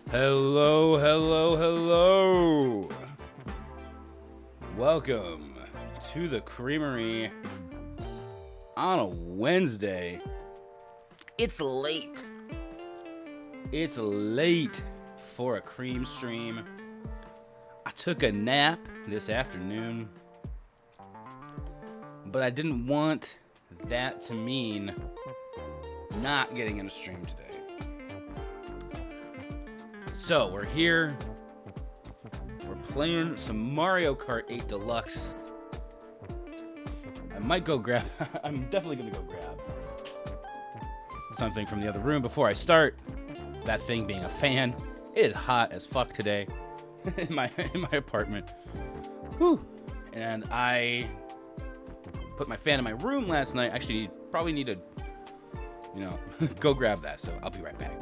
Hello, hello, hello. Welcome to the Creamery on a Wednesday. It's late. It's late for a cream stream. I took a nap this afternoon, but I didn't want that to mean not getting in a stream today. So, we're here. We're playing some Mario Kart 8 Deluxe. I might go grab... I'm definitely going to go grab something from the other room before I start. That thing being a fan. It is hot as fuck today in my apartment. Whew. And I put my fan in my room last night. Actually, probably need to, go grab that. So, I'll be right back.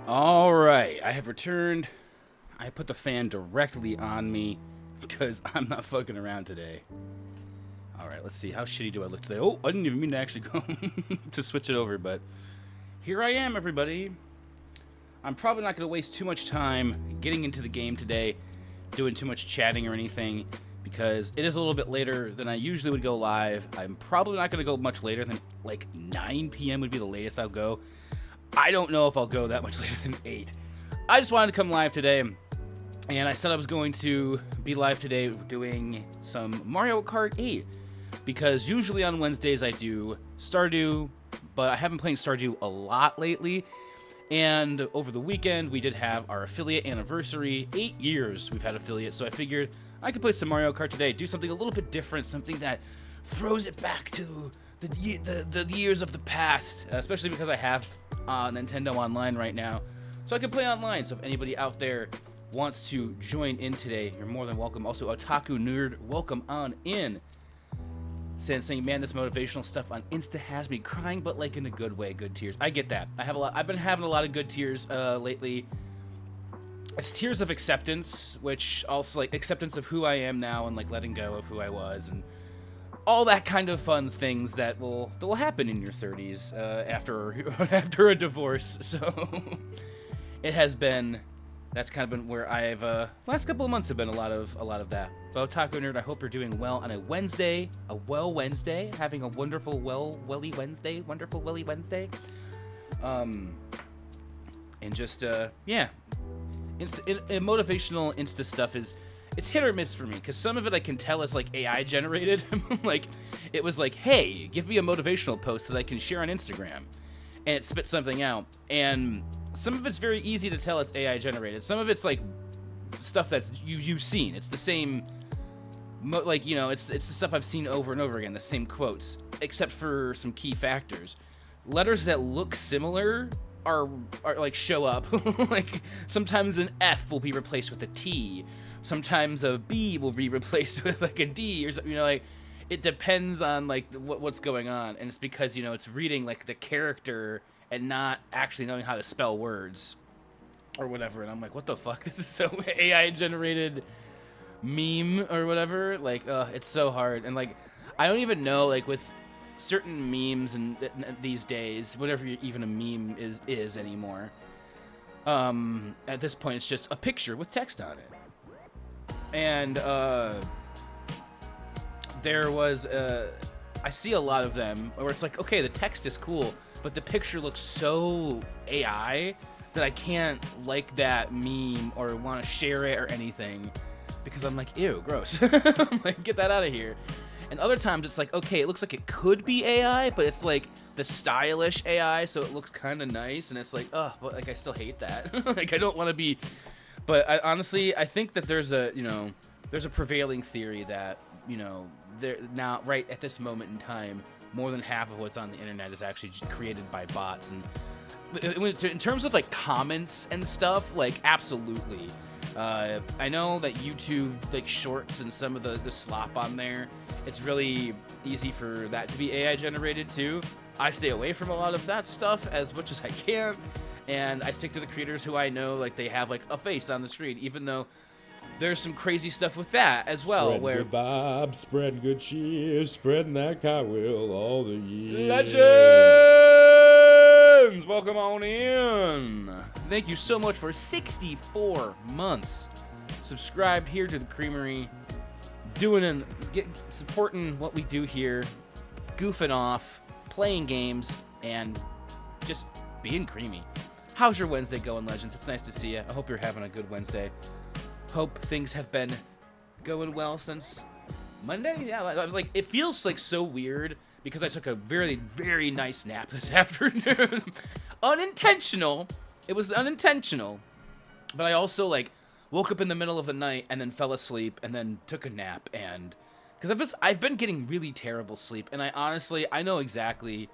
All right, I have returned. I put the fan directly on me because I'm not fucking around today. All right, let's see. How shitty do I look today? Oh, I didn't even mean to actually go to switch it over, but here I am, everybody. I'm probably not going to waste too much time getting into the game today, doing too much chatting or anything, because it is a little bit later than I usually would go live. I'm probably not going to go much later than like 9 p.m. would be the latest I'll go. I don't know if I'll go that much later than 8. I just wanted to come live today, and I said I was going to be live today doing some Mario Kart 8, because usually on Wednesdays I do Stardew but I have been playing Stardew a lot lately. And over the weekend, we did have our affiliate anniversary. 8 years we've had affiliate, so I figured I could play some Mario Kart today, do something a little bit different, something that throws it back to the years of the past, especially because I have Nintendo Online right now, so I can play online. So if anybody out there wants to join in today, you're more than welcome. Also, Otaku Nerd, welcome on in. Saying, man, this motivational stuff on Insta has me crying, but like in a good way, good tears. I get that. I've been having a lot of good tears lately. It's tears of acceptance, which also like acceptance of who I am now and like letting go of who I was and all that kind of fun things that will happen in your 30s after a divorce. So it has been. That's kind of been where I've last couple of months have been a lot of that. So Otaku Nerd, I hope you're doing well on a Wednesday, Wednesday, having a wonderful welly Wednesday. And just yeah, motivational Insta stuff it's hit or miss for me, because some of it I can tell is like AI generated. Like it was like, hey, give me a motivational post that I can share on Instagram, and it spits something out. And some of it's very easy to tell it's AI generated. Some of it's like stuff that's you've seen. It's the same, like, you know, it's the stuff I've seen over and over again, the same quotes, except for some key factors. Letters that look similar are like show up. Like sometimes an F will be replaced with a T. Sometimes a B will be replaced with like a D or something. You know, like it depends on like what's going on, and it's because, you know, it's reading like the character and not actually knowing how to spell words or whatever. And I'm like, what the fuck? This is so AI generated meme or whatever. Like, it's so hard. And like, I don't even know, like with certain memes and these days, whatever even a meme is anymore. At this point, it's just a picture with text on it. And there was I see a lot of them where it's like, okay, the text is cool, but the picture looks so AI that I can't like that meme or want to share it or anything, because I'm like, ew, gross. I'm like, get that out of here. And other times it's like, okay, it looks like it could be AI, but it's like the stylish AI, so it looks kind of nice, and it's like, oh, but like I still hate that. Like I don't want to be. But honestly, I think that there's a prevailing theory that, you know, there now, right at this moment in time, more than half of what's on the internet is actually created by bots. And in terms of like comments and stuff, like absolutely. I know that YouTube, like shorts and some of the slop on there, it's really easy for that to be AI generated too. I stay away from a lot of that stuff as much as I can, and I stick to the creators who I know, like they have like a face on the street, even though there's some crazy stuff with that as well. Spread where good vibes, spread good cheer, spreading that cartwheel all the year. Legends! Welcome on in. Thank you so much for 64 months subscribed here to the Creamery, supporting what we do here, goofing off, playing games, and just being creamy. How's your Wednesday going, Legends? It's nice to see you. I hope you're having a good Wednesday. Hope things have been going well since Monday. Yeah, I was like, it feels like so weird because I took a very, very nice nap this afternoon. Unintentional. It was unintentional. But I also like woke up in the middle of the night and then fell asleep and then took a nap, and because I've been getting really terrible sleep, and I know exactly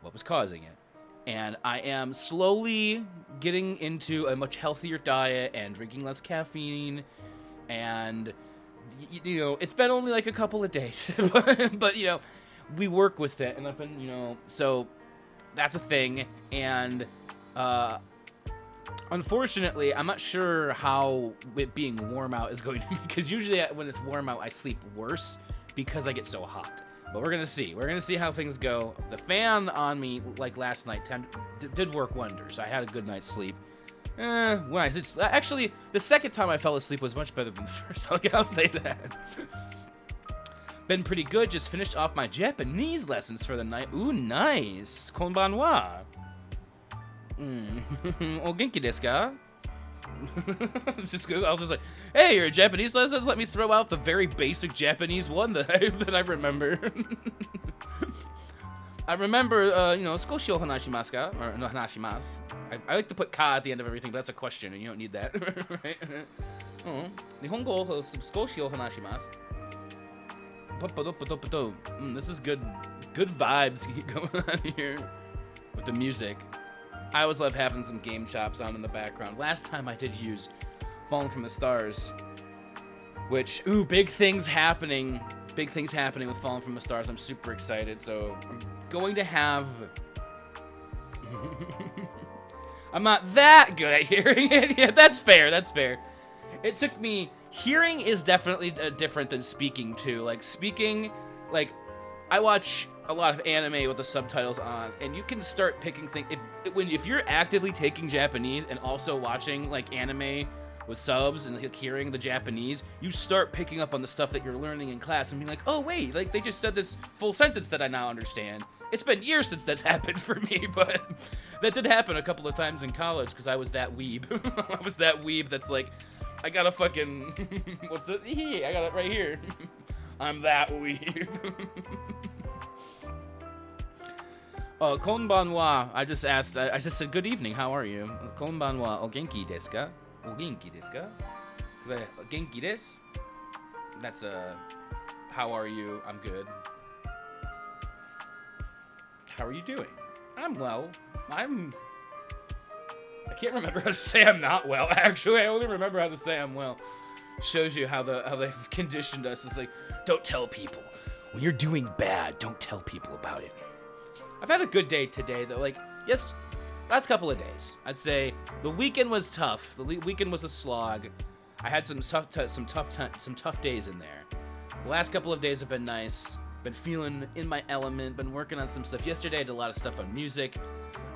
what was causing it. And I am slowly getting into a much healthier diet and drinking less caffeine. And, you know, it's been only like a couple of days. but, you know, we work with it. And I've been, you know, so that's a thing. And unfortunately, I'm not sure how it being warm out is going to be. Because usually when it's warm out, I sleep worse because I get so hot. But we're going to see. We're going to see how things go. The fan on me, like last night, did work wonders. I had a good night's sleep. Actually, the second time I fell asleep was much better than the first. I'll say that. Been pretty good. Just finished off my Japanese lessons for the night. Ooh, nice. Konbanwa. O genki desu ka? I was just like, hey, your Japanese lessons? Let me throw out the very basic Japanese one that I remember. I remember, skoshi o hanashimasu ka? Or no, hanashimasu. I like to put ka at the end of everything, but that's a question, and you don't need that, right? Nihongo o skoshi o hanashimasu. This is good vibes going on here with the music. I always love having some game shops on in the background. Last time I did use Falling from the Stars, which, big things happening with Falling from the Stars. I'm super excited, so I'm going to have... I'm not that good at hearing it. Yeah, that's fair. It took me... Hearing is definitely different than speaking, too. Like, speaking... Like, I watch a lot of anime with the subtitles on, and you can start picking things... If you're actively taking Japanese and also watching, like, anime with subs and like, hearing the Japanese, you start picking up on the stuff that you're learning in class and being like, oh, wait, like, they just said this full sentence that I now understand. It's been years since that's happened for me, but that did happen a couple of times in college because I was that weeb. I was that weeb that's like, I got a fucking... What's it? I got it right here. I'm that weeb. Konbanwa. I just said, good evening, how are you? Konbanwa, o genki desu ka? O genki desu ka? Genki desu? That's how are you? I'm good. How are you doing? I'm well. I can't remember how to say I'm not well. Actually, I only remember how to say I'm well. Shows you how they've conditioned us. It's like, don't tell people. When you're doing bad, don't tell people about it. I've had a good day today, though. Like, yes, last couple of days. I'd say the weekend was tough. The weekend was a slog. I had some tough days in there. The last couple of days have been nice. Been feeling in my element. Been working on some stuff. Yesterday, I did a lot of stuff on music.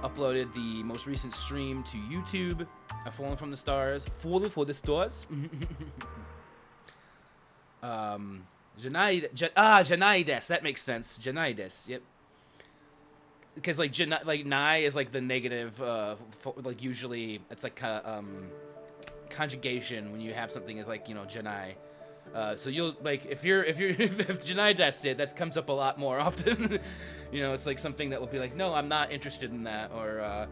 Uploaded the most recent stream to YouTube. I've Fallen from the Stars. Fallen for the Stars. Janai des. That makes sense. Janai des. Yep. Because like nai is like the negative. Like usually it's like conjugation when you have something is like janai. So you'll like if janai des did, that comes up a lot more often. It's like something that will be like, no, I'm not interested in that, or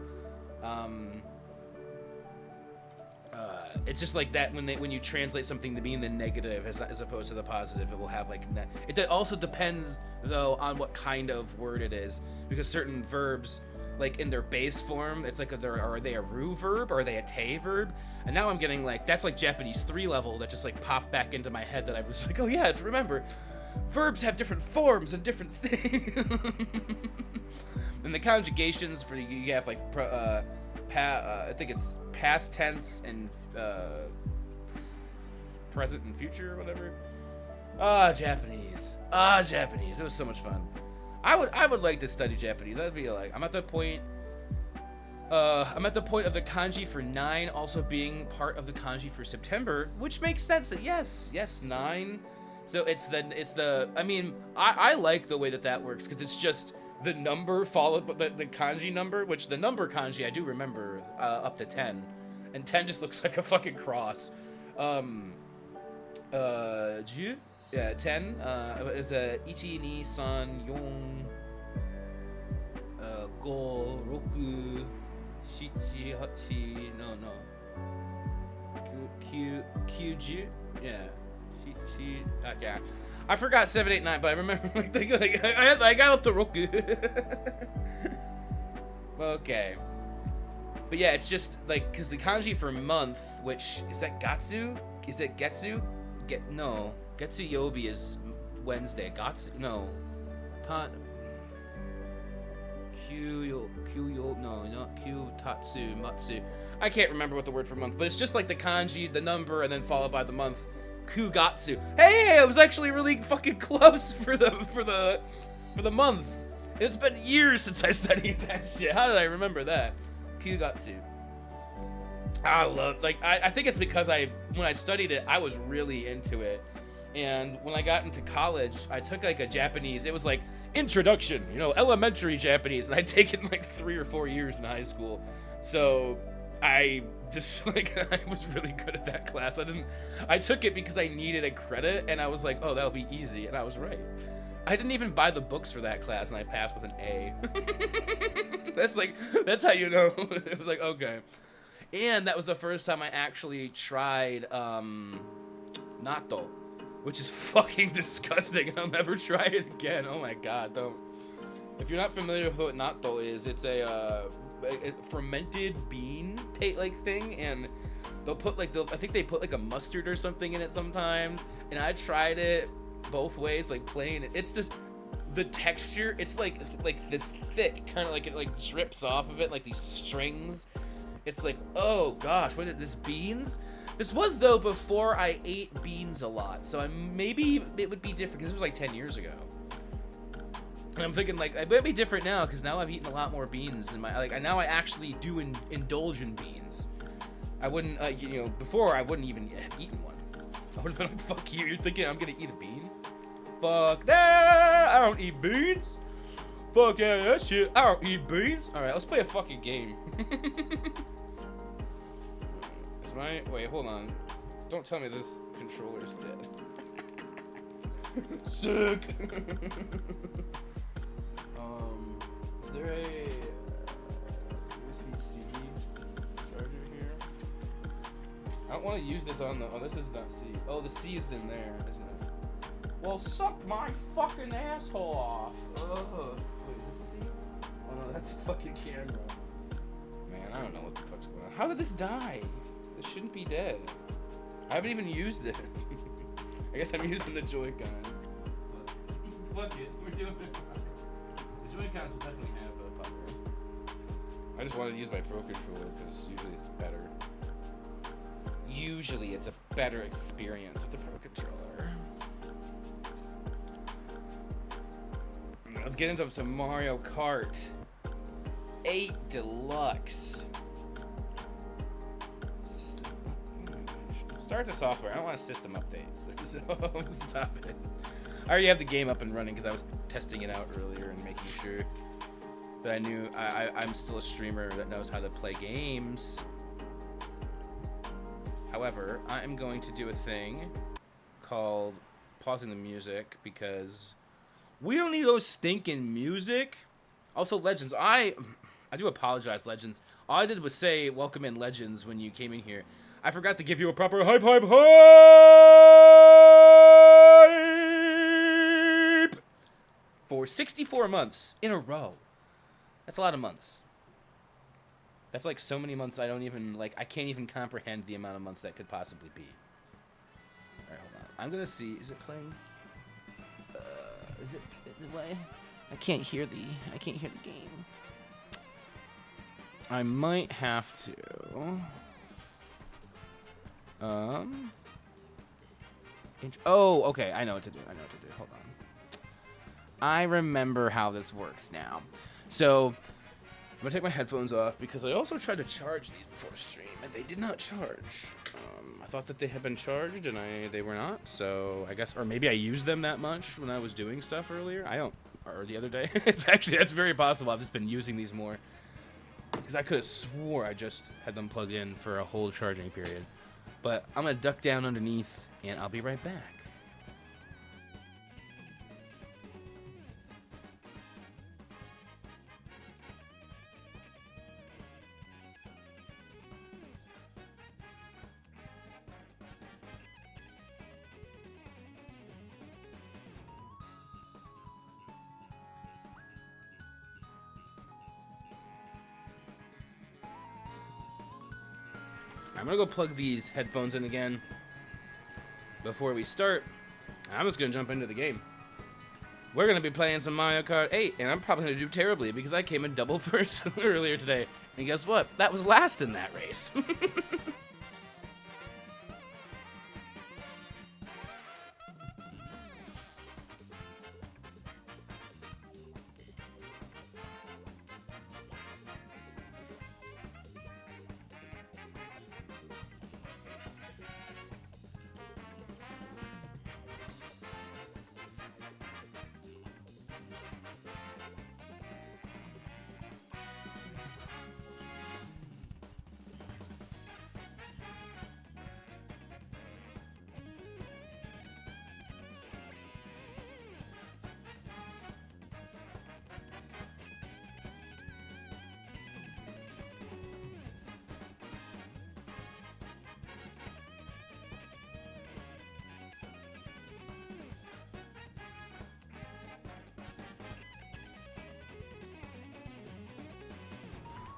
it's just like that when you translate something to mean the negative as opposed to the positive, it will have like it also depends though on what kind of word it is, because certain verbs, like in their base form, it's like are they a ru verb or are they a te verb? And now I'm getting like that's like Japanese 3 level that just like popped back into my head that I was like, oh yes, remember, verbs have different forms and different things. And the conjugations for you have like I think it's past tense and present and future or whatever. Japanese. Japanese. It was so much fun. I would like to study Japanese. That'd be like I'm at the point of the kanji for 9 also being part of the kanji for September, which makes sense. Yes, 9. So it's the I mean, I like the way that works because it's just the number followed by the kanji number, which the number kanji I do remember up to 10. And 10 just looks like a fucking cross. Ju? Yeah, 10 is a ichi, ni, san, yon, go, roku, shichi, hachi, no. Kyuju? Yeah. Shichi, okay. I forgot 7, 8, 9, but I remember I got up to roku. Okay. But yeah, it's just like, because the kanji for month, which, is that Gatsu? Is it Getsu? No. Getsu Yobi is Wednesday. Gatsu, no. No, not Kyu, Tatsu, Matsu. I can't remember what the word for month, but it's just like the kanji, the number, and then followed by the month. Kugatsu. Hey, I was actually really fucking close for the month. It's been years since I studied that shit. How did I remember that? Kugatsu. I think it's because when I studied it, I was really into it. And when I got into college, I took like a Japanese, it was like introduction, elementary Japanese, and I'd taken like 3 or 4 years in high school. So I just I was really good at that class. I took it because I needed a credit, and I was like, oh, that'll be easy, and I was right. I didn't even buy the books for that class, and I passed with an A. That's how you know. It was like, okay. And that was the first time I actually tried natto, which is fucking disgusting. I'll never try it again. Oh my god, don't. If you're not familiar with what natto is, it's a fermented bean like thing, and they'll put like I think they put like a mustard or something in it sometimes. And I tried it both ways, like plain. It's just the texture. It's like this thick, kind of like it like drips off of it like these strings. It's like, oh gosh, what is this, beans? This was though before I ate beans a lot, so maybe it would be different because it was like 10 years ago. And I'm thinking like it might be different now because now I've eaten a lot more beans in my now I actually do indulge in beans. I wouldn't before I wouldn't even have eaten one. I would have been like, fuck you, you're thinking I'm gonna eat a bean? Fuck that! I don't eat beans. Fuck yeah, that shit. I don't eat beans. All right, let's play a fucking game. Wait, hold on. Don't tell me this controller's dead. Sick. Is there a USB-C charger here? I don't want to use this on the. Oh, this is not C. Oh, the C is in there, isn't it? Well, suck my fucking asshole off. Ugh. Wait, is this a C? Oh no, that's a fucking camera. Man, I don't know what the fuck's going on. How did this die? This shouldn't be dead. I haven't even used it. I guess I'm using the Joy-Cons. Fuck it, we're doing it. The Joy-Cons will definitely have a power. I just wanted to use my Pro Controller because usually it's better. Usually it's a better experience with the Pro Controller. Let's get into some Mario Kart 8 Deluxe. Start the software. I don't want system updates. Stop it. I already have the game up and running because I was testing it out earlier and making sure that I knew I'm still a streamer that knows how to play games. However, I'm going to do a thing called pausing the music because we don't need those stinking music. Also, Legends. I do apologize, Legends. All I did was say welcome in, Legends, when you came in here. I forgot to give you a proper hype for 64 months in a row. That's a lot of months. That's like so many months I don't even, I can't even comprehend the amount of months that could possibly be. Alright, hold on. I'm gonna see, is it playing? Is it way? I can't hear the game. I might have to. Oh, okay. I know what to do. Hold on. I remember how this works now. So, I'm gonna take my headphones off because I also tried to charge these before stream and they did not charge. I thought that they had been charged and they were not. So I guess, or maybe I used them that much when I was doing stuff earlier. Or the other day. Actually, that's very possible. I've just been using these more because I could have swore I just had them plugged in for a whole charging period. But I'm gonna duck down underneath and I'll be right back. I'm gonna go plug these headphones in again before we start. I'm just gonna jump into the game. We're gonna be playing some Mario Kart 8, and I'm probably gonna do terribly because I came in double first earlier today. And guess what? That was last in that race.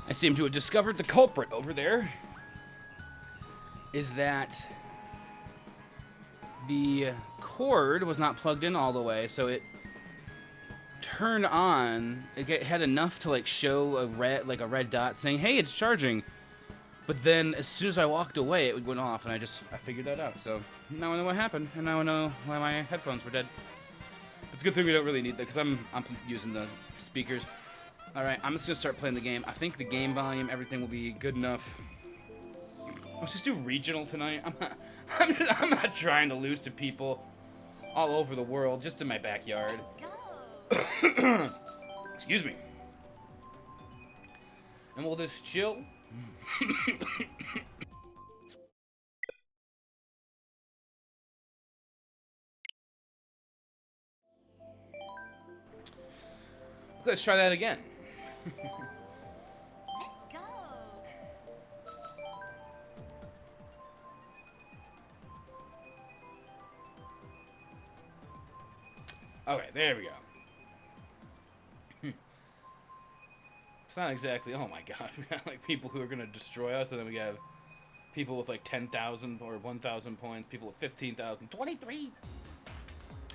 I seem to have discovered the culprit over there. Is that the cord was not plugged in all the way, so it turned on. It had enough to like show a red dot saying, "Hey, it's charging." But then, as soon as I walked away, it went off, and I figured that out. So now I know what happened, and now I know why my headphones were dead. It's a good thing we don't really need that, because I'm using the speakers. All right, I'm just gonna start playing the game. I think the game volume, everything will be good enough. Let's just do regional tonight. I'm not trying to lose to people all over the world, just in my backyard. Excuse me. And we'll just chill. Let's try that again. Let's go. Okay, there we go. It's not exactly. Oh my gosh, we got like people who are gonna destroy us, and then we have people with like 10,000 or 1,000 points, people with 15,000, 23.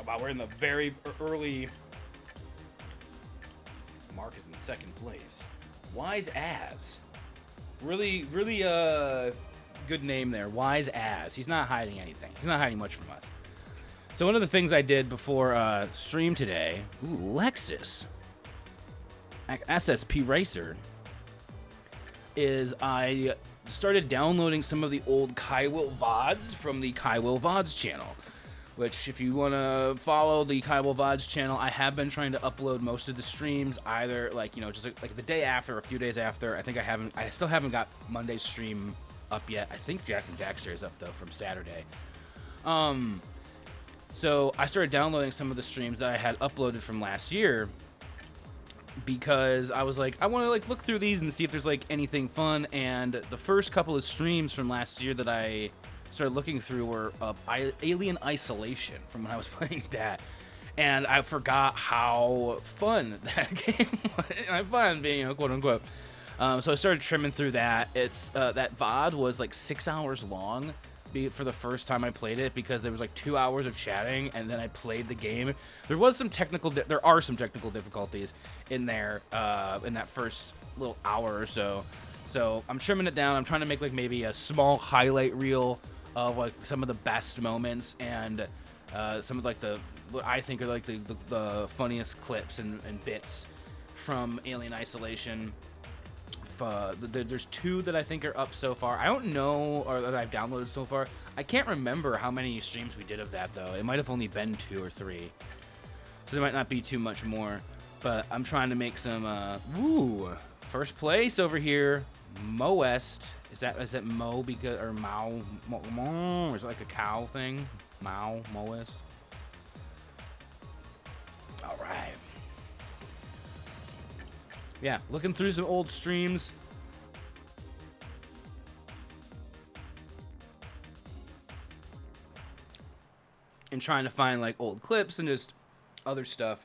Wow, we're in the very early. Mark is in second place. Wise As. Really good name there. Wise As. He's not hiding anything. He's not hiding much from us. So one of the things I did before stream today, ooh, Lexus SSP Racer, is I started downloading some of the old Kaiwill VODs from the Kaiwill VODs channel. Which, if you want to follow the Kaiwill VODs channel, I have been trying to upload most of the streams, either like, you know, just like the day after, or a few days after. I think I still haven't got Monday's stream up yet. I think Jack and Daxter is up though from Saturday. So I started downloading some of the streams that I had uploaded from last year, because I was like, I want to like look through these and see if there's like anything fun. And the first couple of streams from last year that I started looking through were Alien Isolation, from when I was playing that, and I forgot how fun that game was. I find being, you know, quote unquote. So I started trimming through that. It's that VOD was like 6 hours long for the first time I played it, because there was like 2 hours of chatting, and then I played the game. There are some technical difficulties in there in that first little hour or so. So I'm trimming it down. I'm trying to make like maybe a small highlight reel of like some of the best moments, and some of like what I think are like the funniest clips and bits from Alien Isolation. There's 2 that I think are up so far. I don't know, or that I've downloaded so far. I can't remember how many streams we did of that though. It might have only been 2 or 3, so there might not be too much more. But I'm trying to make some. First place over here, Mo West. Is that Mo because, or Mao, or is it like a cow thing? Mo West. All right. Yeah, looking through some old streams. And trying to find like old clips and just other stuff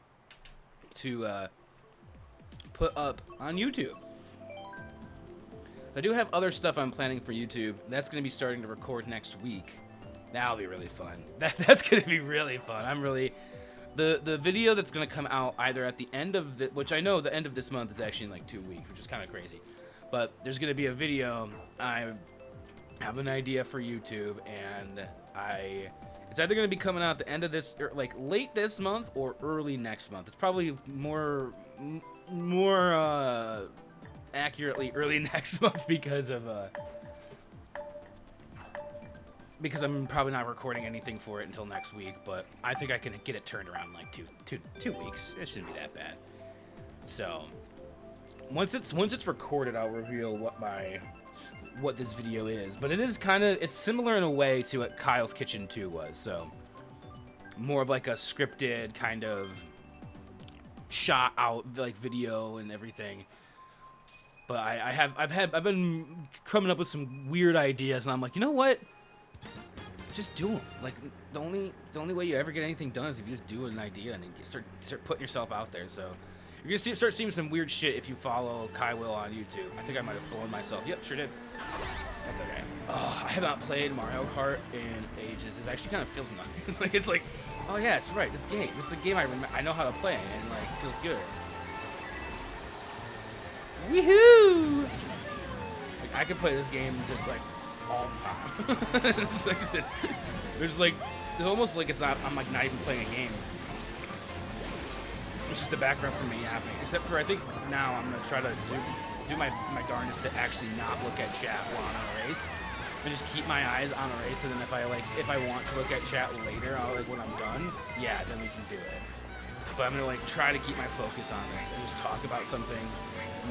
to put up on YouTube. I do have other stuff I'm planning for YouTube. That's going to be starting to record next week. That'll be really fun. That's going to be really fun. I'm really... The video that's going to come out either at the end of the... Which I know the end of this month is actually in like 2 weeks, which is kind of crazy. But there's going to be a video. I have an idea for YouTube, and it's either going to be coming out at the end of this... Or like late this month or early next month. It's probably more accurately early next month, because I'm probably not recording anything for it until next week. But I think I can get it turned around in like two weeks. It shouldn't be that bad. So once it's recorded, I'll reveal what this video is. But it is it's similar in a way to what Kyle's Kitchen 2 was. So more of like a scripted kind of shot out like video and everything. But I've been coming up with some weird ideas, and I'm like, you know what? Just do them. Like the only way you ever get anything done is if you just do an idea and then start putting yourself out there. So You're gonna start seeing some weird shit if you follow Kai Will on YouTube. I think I might have blown myself. Yep, sure did. That's okay. Oh, I have not played Mario Kart in ages. It actually kind of feels nice. Like, it's like, oh yeah, it's right. This is a game I know how to play, and like feels good. Woohoo! Like, I could play this game just like all the time. It's like, there's almost like it's not. I'm like not even playing a game. It's just the background for me happening. Except for I think now I'm gonna try to do my darndest to actually not look at chat while I'm on a race, and just keep my eyes on a race. And then if I want to look at chat later, when I'm done, yeah, then we can do it. But I'm gonna like try to keep my focus on this and just talk about something,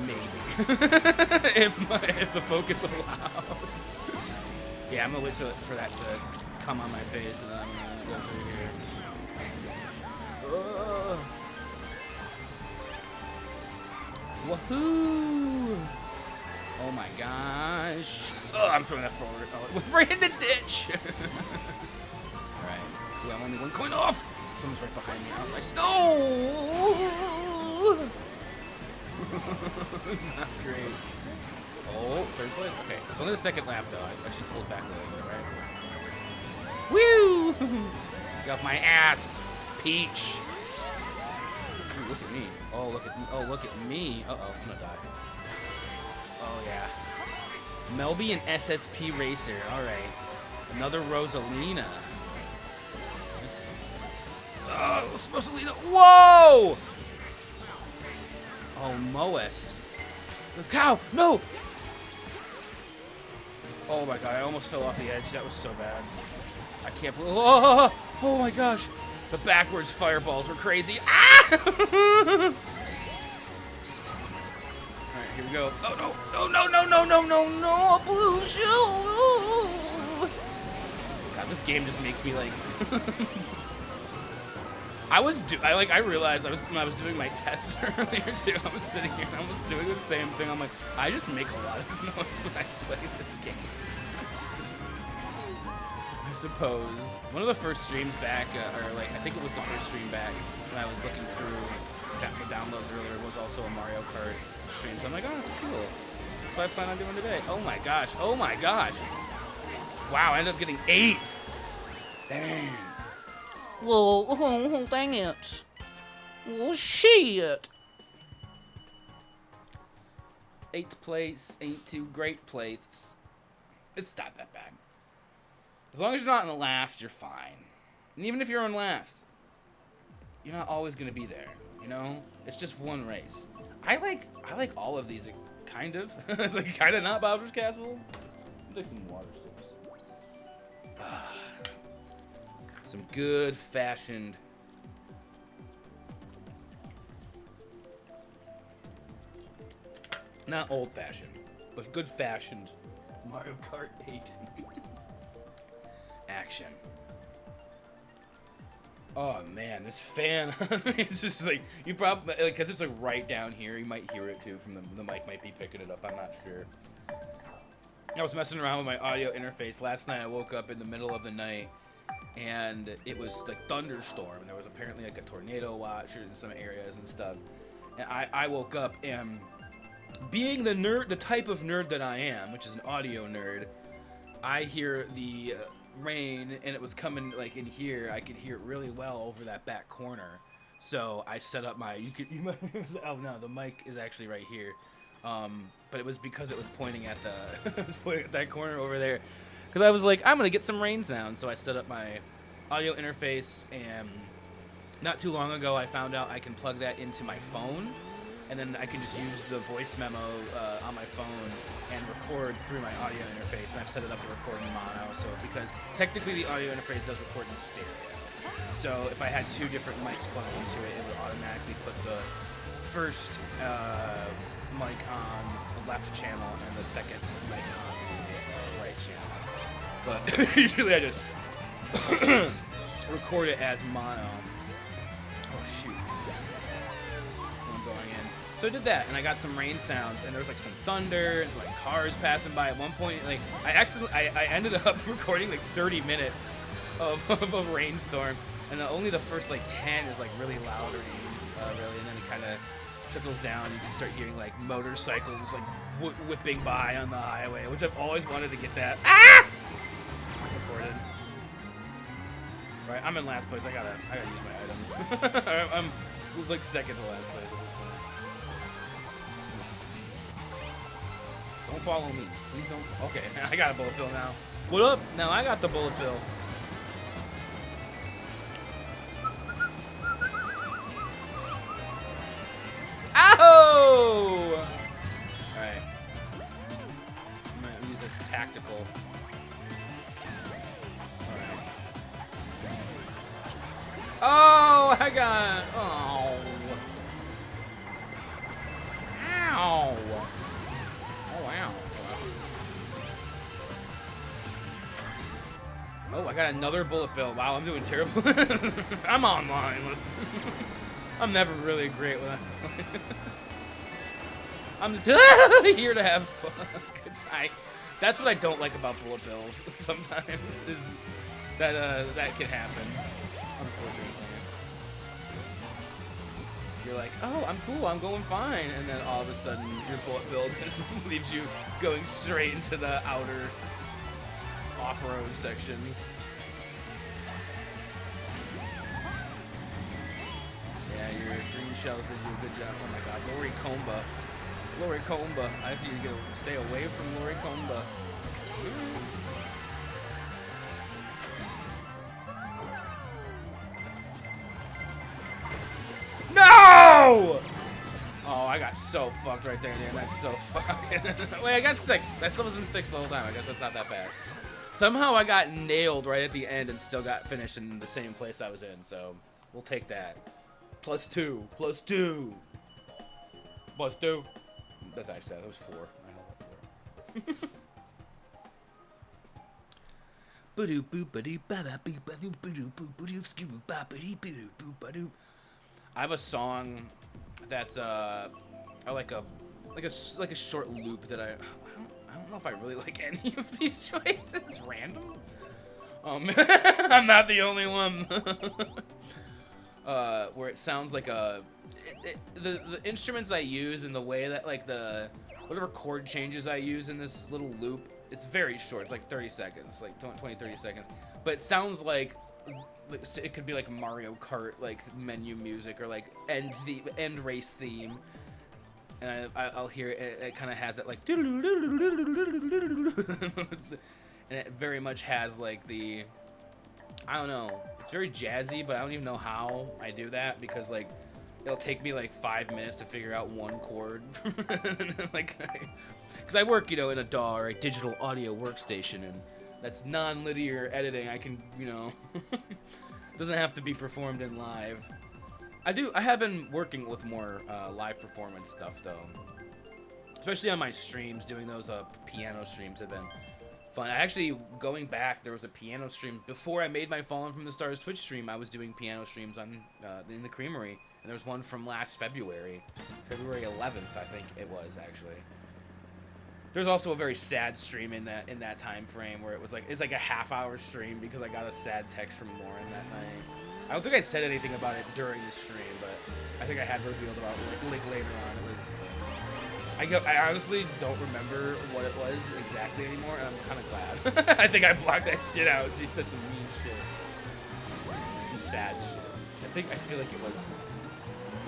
maybe, if the focus allows. Yeah, I'm gonna wait for that to come on my face, and then I'm gonna go through here. Woohoo! Oh my gosh. Oh, I'm throwing that forward. Oh, right in the ditch! Alright. Ooh, I'm only one coin off! Someone's right behind me. I'm like, no! Not great. Oh, third place? Okay. It's only the second lap, though. I should pull it back a little bit, right? Woo! Get off my ass, Peach! Ooh, look at me. Oh, look at me. Oh, look at me. Uh-oh, I'm gonna die. Oh, yeah. Melby and SSP Racer. All right. Another Rosalina. Oh, Rosalina. Whoa! Oh, Moest. The cow. No! Oh, my God. I almost fell off the edge. That was so bad. I can't believe. Oh, my gosh. The backwards fireballs were crazy. Ah! Alright, here we go. Oh, no, blue shoe. God, this game just makes me like. I realized when I was doing my test earlier too. I was sitting here and I was doing the same thing. I'm like, I just make a lot of noise when I play this game. I suppose one of the first streams back, or like I think it was the first stream back when I was looking through the downloads earlier, was also a Mario Kart stream. So I'm like, oh, cool. That's what I plan on doing today. Oh my gosh! Oh my gosh! Wow, I ended up getting 8th. Dang. Well, dang it. Well, shit. 8th place ain't too great place. It's not that bad. As long as you're not in the last, you're fine. And even if you're in last, you're not always gonna be there. You know, it's just one race. I like all of these, kind of. It's like kind of not Bowser's Castle. I'll take some water sips. Some good-fashioned. Not old-fashioned, but good-fashioned Mario Kart 8. Action. Oh man, this fan, it's just like, you probably, because it's like right down here, you might hear it too from the mic might be picking it up, I'm not sure. I was messing around with my audio interface. Last night I woke up in the middle of the night and it was like thunderstorm, and there was apparently like a tornado watch in some areas and stuff. And I woke up and being the type of nerd that I am, which is an audio nerd, I hear the rain, and it was coming like in here. I could hear it really well over that back corner. So I set up my. Oh no, the mic is actually right here. But it was because it was pointing at that corner over there. Because I was like, I'm gonna get some rain sounds. So I set up my audio interface, and not too long ago I found out I can plug that into my phone, and then I can just use the voice memo on my phone and record through my audio interface. And I've set it up to record in mono, so because technically the audio interface does record in stereo. So if I had 2 different mics plugged into it, it would automatically put the first mic on the left channel and the second mic on the right channel. But usually I just record it as mono. Oh shoot. I'm going in. So I did that, and I got some rain sounds, and there was like some thunder, and some like cars passing by. At one point, like I ended up recording like 30 minutes of a rainstorm, and only the first like 10 is like really loud or really, and then it kind of trickles down, you can start hearing like motorcycles like whipping by on the highway, which I've always wanted to get that. Ah! Recorded. Right, I'm in last place. I gotta use my items. I'm like second to last place at this point. Don't follow me. Please don't. Okay, I got a bullet bill now. What up? Now I got the bullet bill. Ow! Alright. I'm gonna use this tactical. Alright. Oh, I got. Oh. Ow. Oh, wow. Oh, I got another bullet bill. Wow, I'm doing terrible. I'm online. I'm never really great with that. I'm just here to have fun. That's what I don't like about bullet bills sometimes, is that that can happen, unfortunately. You're like, oh, I'm cool, I'm going fine, and then all of a sudden your bullet bill just leaves you going straight into the outer off-road sections. Yeah, your green shells did you a good job. Oh my god, Lori Comba. Lori Comba. I think you're gonna stay away from Lori Comba. No! Oh, I got so fucked right there, man. That's so fucking. Wait, I got 6th. I still was in 6th the whole time. I guess that's not that bad. Somehow I got nailed right at the end and still got finished in the same place I was in, so we'll take that. +2. +2. +2. That's actually, that was 4. I held up 4. I have a song that's like a short loop that I don't know if I really like any of these choices. Random. I'm not the only one. Where it sounds like a the instruments I use and the way that like the whatever chord changes I use in this little loop, it's very short. It's like 30 seconds, like 20-30 seconds, but it sounds like it could be like Mario Kart, like menu music, or like end race theme. And I'll hear it. It kind of has that like, and it very much has like the, I don't know. It's very jazzy, but I don't even know how I do that, because like it'll take me like 5 minutes to figure out one chord. Like, because I work, you know, in a DAW, or a digital audio workstation, and that's non-linear editing. I can, you know, doesn't have to be performed in live. I have been working with more live performance stuff though, especially on my streams. Doing those piano streams have been fun. Actually, going back, there was a piano stream before I made my Fallen from the Stars Twitch stream. I was doing piano streams on in the Creamery, and there was one from last February 11th, I think it was actually. There's also a very sad stream in that time frame where it's like a half-hour stream because I got a sad text from Lauren that night. I don't think I said anything about it during the stream, but I think I had revealed about it like later on. It was. I honestly don't remember what it was exactly anymore, and I'm kind of glad. I think I blocked that shit out. She said some mean shit, some sad shit. I feel like it was.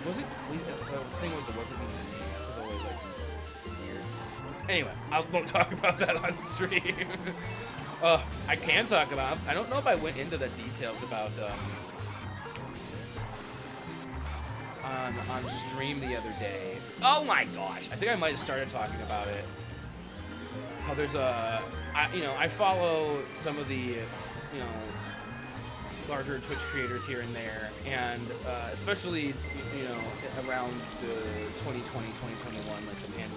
Was it? The thing was, it wasn't mean to me. That's what's always like weird. Anyway, I won't talk about that on stream. I can talk about. I don't know if I went into the details about. On stream the other day. Oh my gosh, I think I might have started talking about it. How there's I follow some of the, you know, larger Twitch creators here and there, and especially, you know, around 2020, 2021,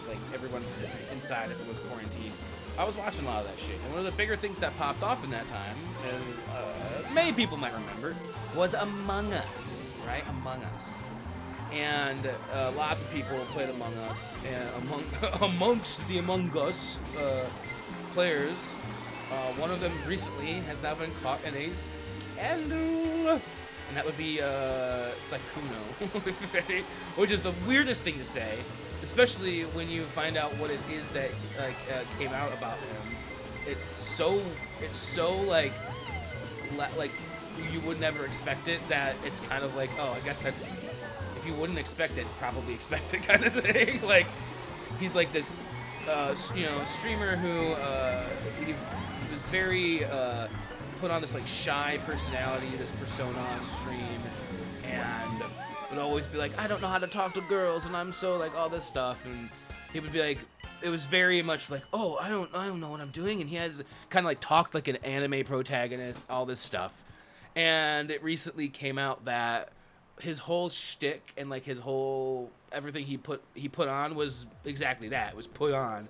like everyone's inside, everyone's quarantined. I was watching a lot of that shit, and one of the bigger things that popped off in that time, and many people might remember, was Among Us, right? Among Us. And lots of people played Among Us, and amongst the Among Us players, one of them recently has now been caught in a scandal. and that would be Saikuno, which is the weirdest thing to say, especially when you find out what it is that came out about him. It's so like you would never expect it. That it's kind of like, oh, I guess that's, if you wouldn't expect it, probably expect it kind of thing. Like, he's like this streamer who he was very put on this like shy personality, this persona on stream, and would always be like, I don't know how to talk to girls, and I'm so like all this stuff, and he would be like, it was very much like, oh, I don't know what I'm doing, and he has kind of like talked like an anime protagonist, all this stuff, and it recently came out that his whole shtick and like his whole everything he put on was exactly that. It was put on.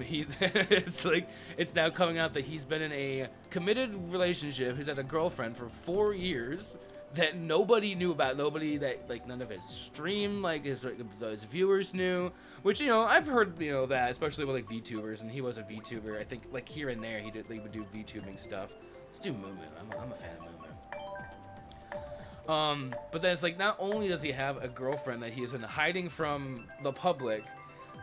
It's now coming out that he's been in a committed relationship. He's had a girlfriend for 4 years that nobody knew about. Nobody that like none of his stream like his viewers knew. Which, you know, I've heard, you know, that especially with like VTubers, and he was a VTuber. I think like here and there he would do VTubing stuff. Let's do Moo Moo. I'm a fan of Moo Moo. But then it's like, not only does he have a girlfriend that he has been hiding from the public,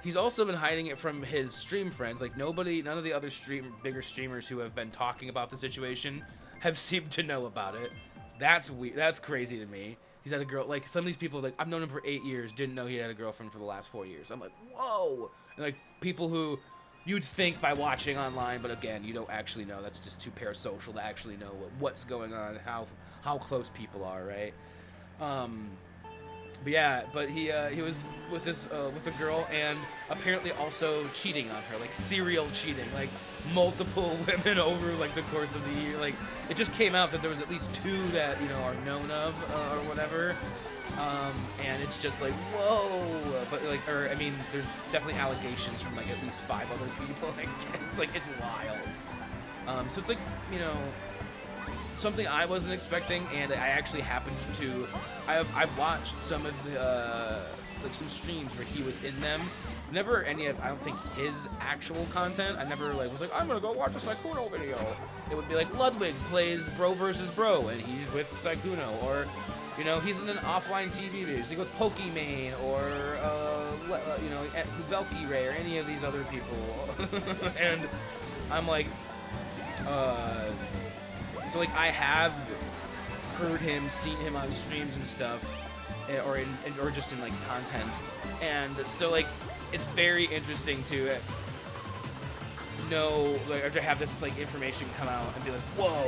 he's also been hiding it from his stream friends. Like none of the other bigger streamers who have been talking about the situation have seemed to know about it. That's weird. That's crazy to me. He's had a girl, like some of these people, like I've known him for 8 years, didn't know he had a girlfriend for the last 4 years. I'm like, whoa. And like people who you'd think by watching online, but again, you don't actually know. That's just too parasocial to actually know what's going on, how close people are, right? But yeah, but he was with with a girl, and apparently also cheating on her, like serial cheating, like multiple women over like the course of the year. Like it just came out that there was at least 2 that, you know, are known of or whatever. And it's just like, whoa, but like, or I mean, there's definitely allegations from like at least 5 other people. Like it's like, it's wild. So it's like, you know, something I wasn't expecting, and I actually happened to. I've watched some of the like some streams where he was in them. Never any of, I don't think, his actual content. I never like was like, I'm gonna go watch a Saikuno video. It would be like Ludwig plays bro versus bro, and he's with Saikuno, or you know, he's in an offline TV video. He's like with Pokimane, or you know, Velky Ray, or any of these other people. And I'm like, so like I have heard him, seen him on streams and stuff, or just in like content, and so like it's very interesting to know, like, or to have this like information come out and be like, whoa,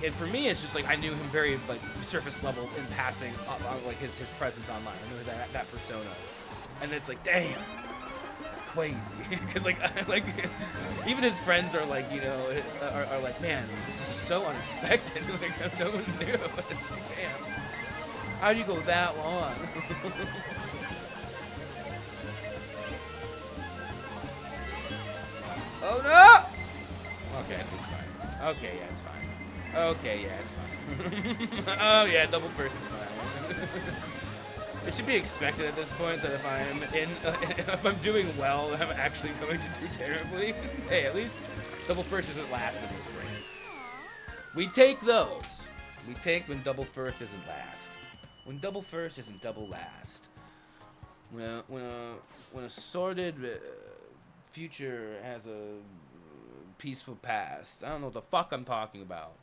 and for me it's just like I knew him very like surface level in passing on like his presence online. I knew that persona, and it's like, damn. Crazy, because like even his friends are like, you know, are like, man, this is so unexpected. Like no one knew. It's like, damn, how do you go that long? Oh no! Okay, it's fine. Okay, yeah, it's fine. Okay, yeah, it's fine. Oh yeah, double first is fine. It should be expected at this point that if I'm doing well, I'm actually going to do terribly. Hey, at least double first isn't last in this race. We take those. We take when double first isn't last. When double first isn't double last. When a sordid future has a peaceful past. I don't know what the fuck I'm talking about.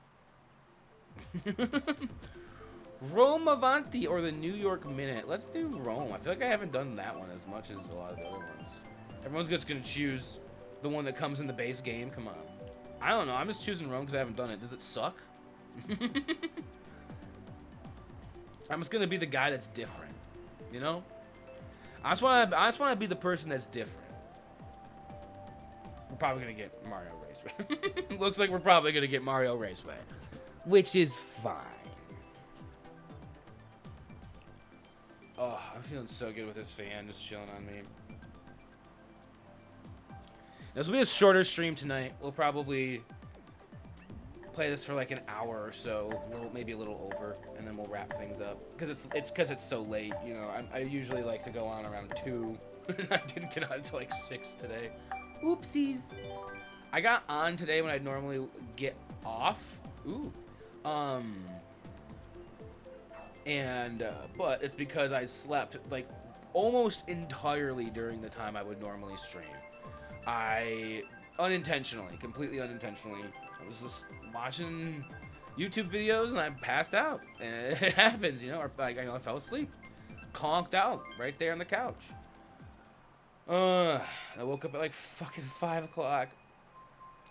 Rome Avanti or the New York Minute. Let's do Rome. I feel like I haven't done that one as much as a lot of the other ones. Everyone's just gonna choose the one that comes in the base game. Come on. I don't know. I'm just choosing Rome because I haven't done it. Does it suck? I'm just gonna be the guy that's different. You know? I just wanna be the person that's different. We're probably gonna get Mario Raceway. Looks like we're probably gonna get Mario Raceway, which is fine. Oh, I'm feeling so good with this fan just chilling on me. This will be a shorter stream tonight. We'll probably play this for like an hour or so, maybe a little over, and then we'll wrap things up. Because it's so late, you know. I usually like to go on around 2. I didn't get on until like 6 today. Oopsies. I got on today when I normally get off. Ooh. And but it's because I slept like almost entirely during the time I would normally stream. I unintentionally, completely unintentionally, I was just watching YouTube videos and I passed out. And it happens, you know, or I fell asleep, conked out right there on the couch. I woke up at like fucking 5 o'clock.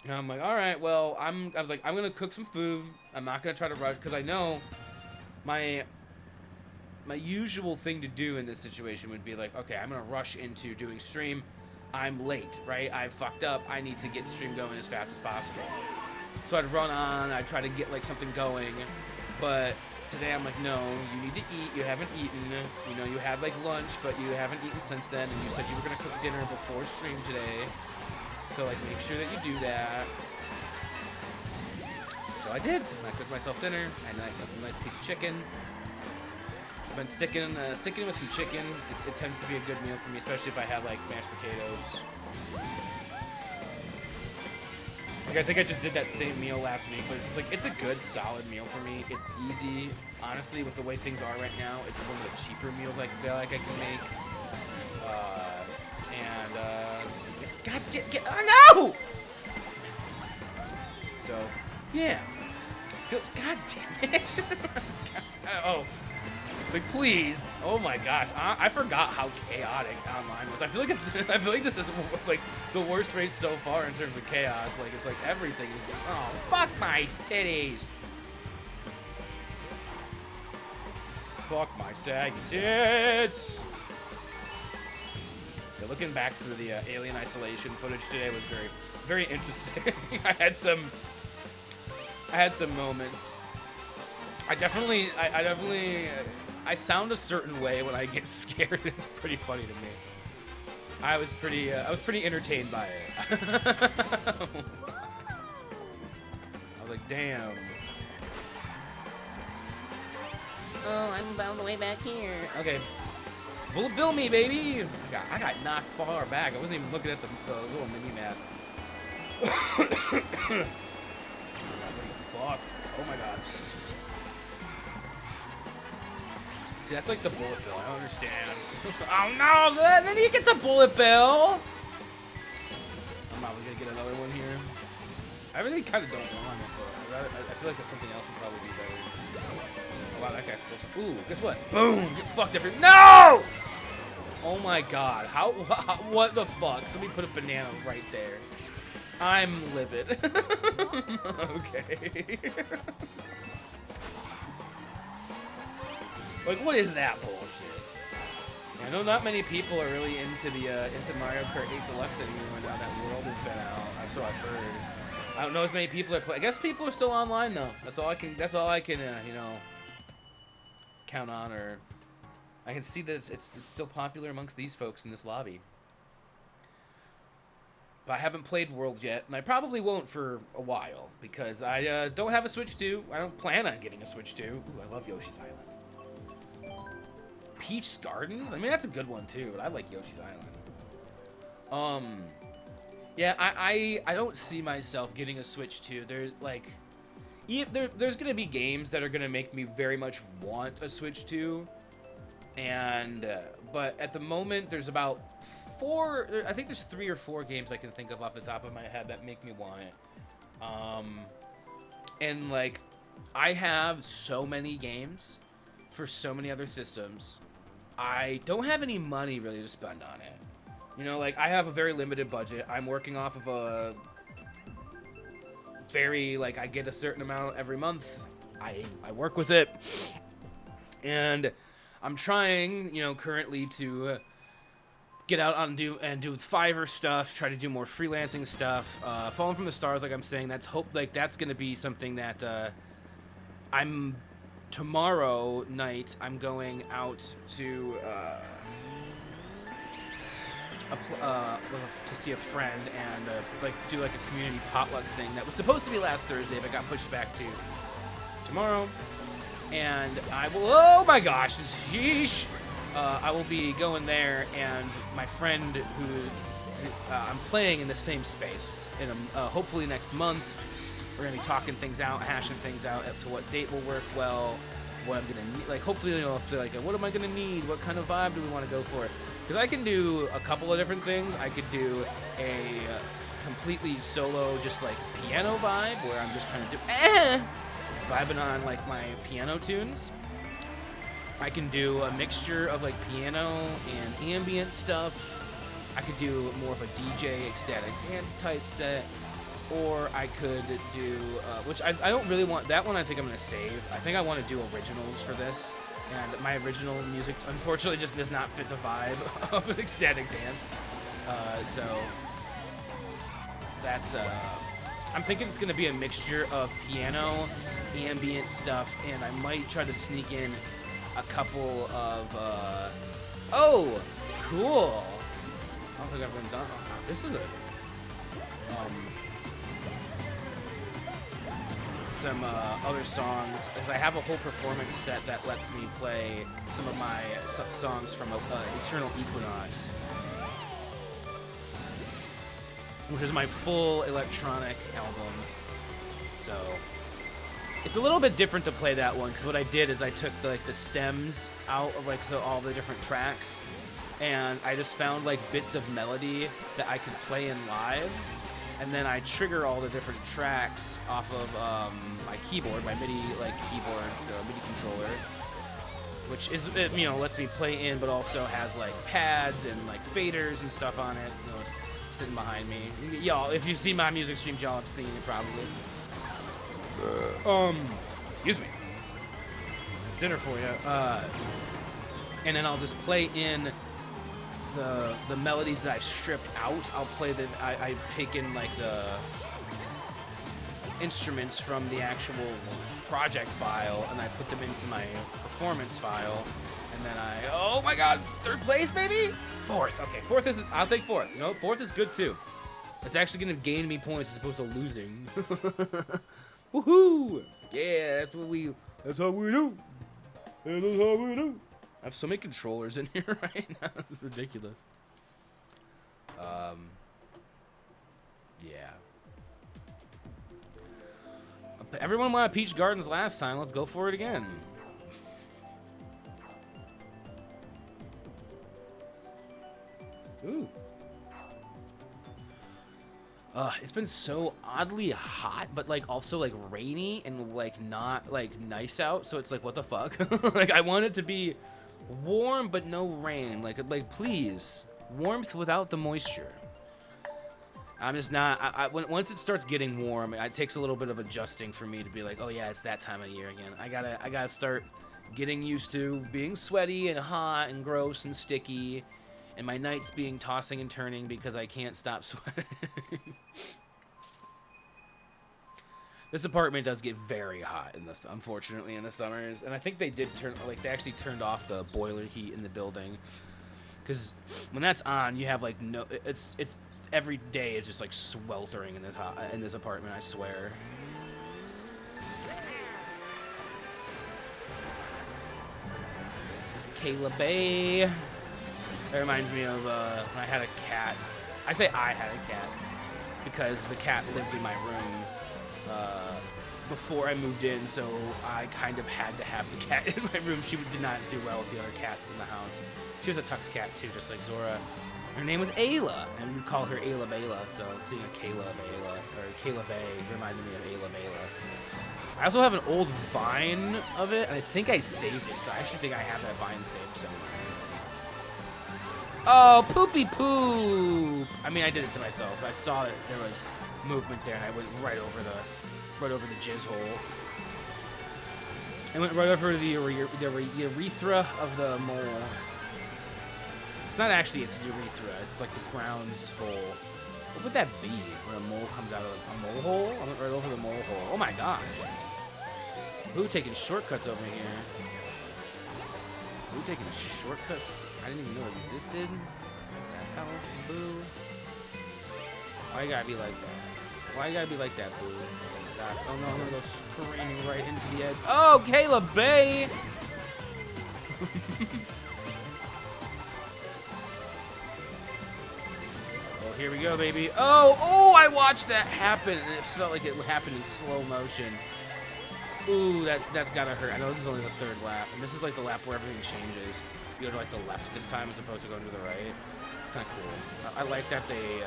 And I'm like, all right, well, I was like, I'm gonna cook some food. I'm not gonna try to rush because I know my usual thing to do in this situation would be like, okay, I'm gonna rush into doing stream. I'm late, right? I fucked up. I need to get stream going as fast as possible. So I'd run on. I'd try to get like something going, but today I'm like, no, you need to eat. You haven't eaten. You know, you had like lunch, but you haven't eaten since then. And you said you were gonna cook dinner before stream today. So like, make sure that you do that. So I did. I cooked myself dinner. I had a nice piece of chicken. I've been sticking with some chicken. It tends to be a good meal for me, especially if I have like mashed potatoes. Like I think I just did that same meal last week, but it's just like it's a good solid meal for me. It's easy, honestly, with the way things are right now. It's one of the cheaper meals I feel like I can make. God, get oh no! So, yeah. God damn it! Oh. Like, please. Oh my gosh. I forgot how chaotic online was. I feel like this is like the worst race so far in terms of chaos. Like, it's like everything is just, oh, fuck my titties. Fuck my saggy tits. Yeah, looking back through the Alien Isolation footage today was very, very interesting. I had some moments. I sound a certain way when I get scared. It's pretty funny to me. I was pretty entertained by it. I was like, damn. Oh, I'm all the way back here. Okay. Bullet bill me, baby. I got knocked far back. I wasn't even looking at the little mini map. Fucked. Oh my god. See, that's like the bullet bill. I don't understand. Oh no! Then he gets a bullet bill. I'm not gonna get another one here. I really kind of don't want it, but I feel like that something else would probably be better. Oh wow, that guy's supposed to. Ooh, guess what? Boom! Get fucked every. No! Oh my god! How? What the fuck? Somebody put a banana right there. I'm livid. Okay. Like, what is that bullshit? I know not many people are really into into Mario Kart 8 Deluxe anymore now that World has been out. So I've heard. I don't know as many people are playing. I guess people are still online though. That's all I can. You know, count on, or I can see that it's still popular amongst these folks in this lobby. But I haven't played World yet, and I probably won't for a while because I don't have a Switch 2. I don't plan on getting a Switch 2. Ooh, I love Yoshi's Island. Peach's Garden? I mean, that's a good one too, but I like Yoshi's Island. Yeah, I don't see myself getting a Switch 2. There's like, there's gonna be games that are gonna make me very much want a Switch 2, and but at the moment there's about I think there's 3 or 4 games I can think of off the top of my head that make me want it. And like, I have so many games for so many other systems. I don't have any money really to spend on it. You know, like, I have a very limited budget. I'm working off of a very, like, I get a certain amount every month. I work with it. And I'm trying, you know, currently to get out on do Fiverr stuff, try to do more freelancing stuff. Falling from the Stars, like I'm saying, that's going to be something that tomorrow night I'm going out to see a friend and like do like a community potluck thing that was supposed to be last Thursday but got pushed back to tomorrow. And I will, oh my gosh, sheesh. I will be going there, and my friend who I'm playing in the same space in hopefully next month. We're gonna be talking things out, hashing things out as to what date will work well, what I'm gonna need. Like, hopefully, you know, if they're like, what am I gonna need? What kind of vibe do we want to go for? Because I can do a couple of different things. I could do a completely solo, just like piano vibe, where I'm just kind of vibing on like my piano tunes. I can do a mixture of like piano and ambient stuff. I could do more of a DJ ecstatic dance type set. Or I could do, which I don't really want, that one I think I'm going to save. I think I want to do originals for this. And my original music, unfortunately, just does not fit the vibe of an ecstatic dance. So, that's, I'm thinking it's going to be a mixture of piano, ambient stuff, and I might try to sneak in a couple of, oh, cool. I don't think I've been done. Oh, this is a, some other songs. If I have a whole performance set that lets me play some of my songs from Eternal Equinox, which is my full electronic album. So it's a little bit different to play that one because what I did is I took the stems out of like all the different tracks, and I just found like bits of melody that I could play in live. And then I trigger all the different tracks off of my keyboard, my MIDI keyboard, MIDI controller, which is, you know, lets me play in, but also has like pads and like faders and stuff on it. You know, it's sitting behind me. Y'all, if you've seen my music streams, y'all have seen it probably. Excuse me. It's dinner for you. And then I'll just play in the melodies that I've stripped out. I'll play I've taken like the instruments from the actual project file and I put them into my performance file, and then oh my god, 3rd place, baby? 4th, okay, 4th is, I'll take 4th. You know, 4th is good too. It's actually gonna gain me points as opposed to losing. Woohoo! Yeah, that's how we do. That's how we do. I have so many controllers in here right now. It's ridiculous. Yeah. Everyone wanted Peach Gardens last time. Let's go for it again. Ooh. It's been so oddly hot, but like also like rainy and like not like nice out. So it's like, what the fuck? Like I want it to be warm but no rain. Like please, warmth without the moisture. I'm just not. Once it starts getting warm, it takes a little bit of adjusting for me to be like, oh yeah, it's that time of year again. I gotta start getting used to being sweaty and hot and gross and sticky, and my nights being tossing and turning because I can't stop sweating. This apartment does get very hot unfortunately in the summers, and I think they they actually turned off the boiler heat in the building, because when that's on, you have like it's every day is just like sweltering in this apartment, I swear. Kayla Bay. That reminds me of when I had a cat. I say I had a cat because the cat lived in my room before I moved in, so I kind of had to have the cat in my room. She did not do well with the other cats in the house. She was a Tux cat too, just like Zora. Her name was Ayla, and we call her Ayla Bayla, so seeing a Kayla Bayla, or Kayla Bay, reminded me of Ayla Bayla. I also have an old Vine of it, and I think I saved it, so I actually think I have that Vine saved somewhere. Oh, poopy poop! I mean, I did it to myself. I saw that there was movement there, and I went right over the jizz hole. I went right over the urethra of the mole. It's not actually its urethra. It's like the ground's hole. What would that be? Where a mole comes out of a mole hole? I went right over the mole hole. Oh my gosh! Who taking shortcuts over here? Who taking shortcuts I didn't even know existed? What the hell, boo? Why you gotta be like that? Why you gotta be like that, boo? Oh my gosh. Oh no, I'm gonna go screaming right into the edge. Oh, Kayla Bay! Oh, here we go, baby. Oh, I watched that happen, and it felt like it happened in slow motion. Ooh, that's gotta hurt. I know this is only the third lap, and this is like the lap where everything changes. You go to like the left this time as opposed to going to the right. Kind of cool. I like that they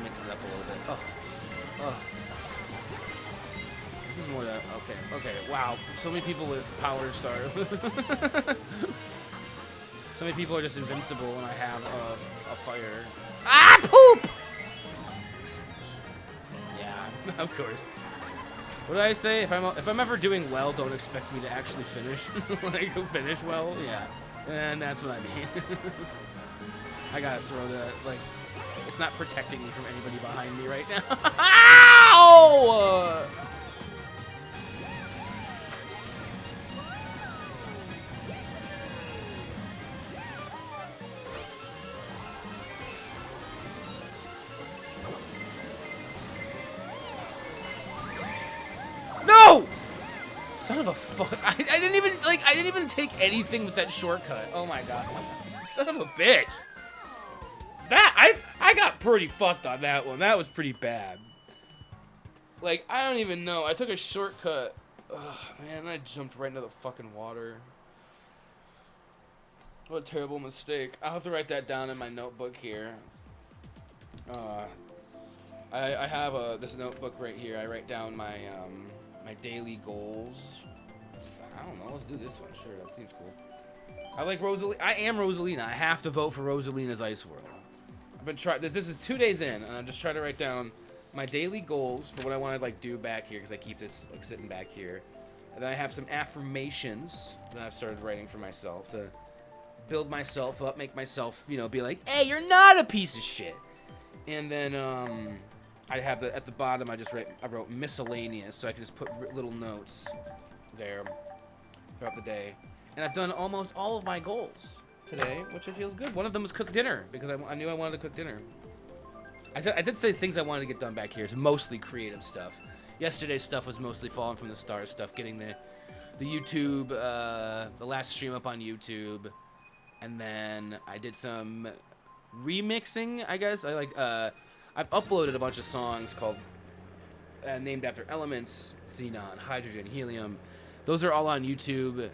mix it up a little bit. Oh. This is more that. Okay. Wow. So many people with power star. So many people are just invincible when I have a fire. Ah, poop! Yeah, of course. What did I say? If I'm ever doing well, don't expect me to actually finish. Like finish well, yeah. And that's what I mean. I gotta throw the like. It's not protecting me from anybody behind me right now. Ow! No! Son of a fuck! I didn't even take anything with that shortcut. Oh my god! Son of a bitch! That I got pretty fucked on that one. That was pretty bad. Like I don't even know. I took a shortcut. Ugh, man, I jumped right into the fucking water. What a terrible mistake. I'll have to write that down in my notebook here. I have this notebook right here. I write down my my daily goals. I don't know. Let's do this one. Sure, that seems cool. I like Rosalina. I am Rosalina. I have to vote for Rosalina's Ice World. I've been trying. This is 2 days in, and I'm just trying to write down my daily goals for what I want to like do back here because I keep this like sitting back here. And then I have some affirmations that I've started writing for myself to build myself up, make myself, you know, be like, hey, you're not a piece of shit. And then I have at the bottom I wrote miscellaneous, so I can just put little notes there throughout the day. And I've done almost all of my goals today, which feels good. One of them was cook dinner because I knew I wanted to cook dinner. I did say things I wanted to get done back here. It's mostly creative stuff. Yesterday's stuff was mostly falling from the stars stuff, getting the YouTube, the last stream up on YouTube, and then I did some remixing, I guess. I've uploaded a bunch of songs called named after elements: xenon, hydrogen, helium. Those are all on YouTube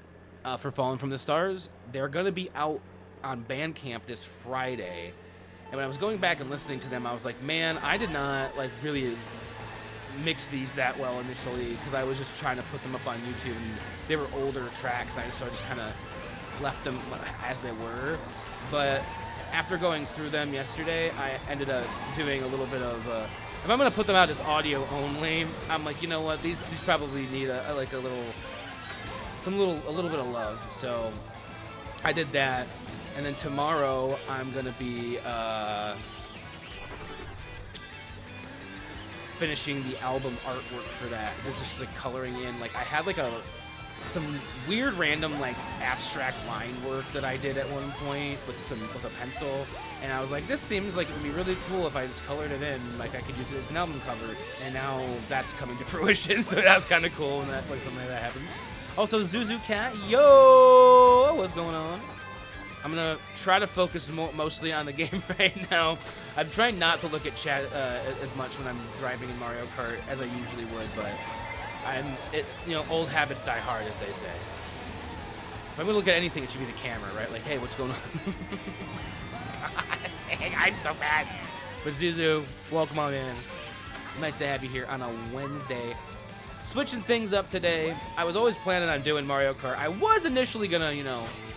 for Fallen from the Stars. They're gonna be out on Bandcamp this Friday. And when I was going back and listening to them, I was like, man, I did not like really mix these that well initially because I was just trying to put them up on YouTube, and they were older tracks. So I just kind of left them as they were. But after going through them yesterday, I ended up doing a little bit of. If I'm gonna put them out as audio only, I'm like, you know what? These probably need a little bit of love. So I did that. And then tomorrow, I'm going to be finishing the album artwork for that. It's just like coloring in. Like I had like some weird random like abstract line work that I did at one point with a pencil. And I was like, this seems like it would be really cool if I just colored it in. Like I could use it as an album cover. And now that's coming to fruition. So that's kind of cool when something like that happens. Also, Zuzu Cat, yo, what's going on? I'm gonna try to focus mostly on the game right now. I'm trying not to look at chat as much when I'm driving in Mario Kart as I usually would, but old habits die hard, as they say. If I'm gonna look at anything, it should be the camera, right? Like, hey, what's going on? Dang, I'm so bad. But Zuzu, welcome on in. Nice to have you here on a Wednesday. Switching things up today. I was always planning on doing Mario Kart. I was initially gonna,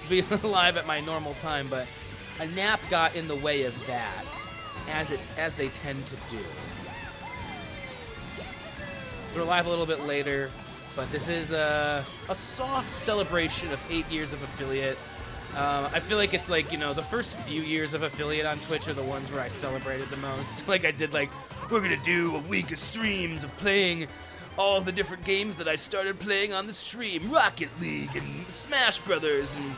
be live at my normal time, but a nap got in the way of that, as they tend to do. So we're live a little bit later, but this is a soft celebration of 8 years of affiliate. I feel like it's like, the first few years of affiliate on Twitch are the ones where I celebrated the most. Like I did we're gonna do a week of streams of playing all of the different games that I started playing on the stream, Rocket League and Smash Brothers, and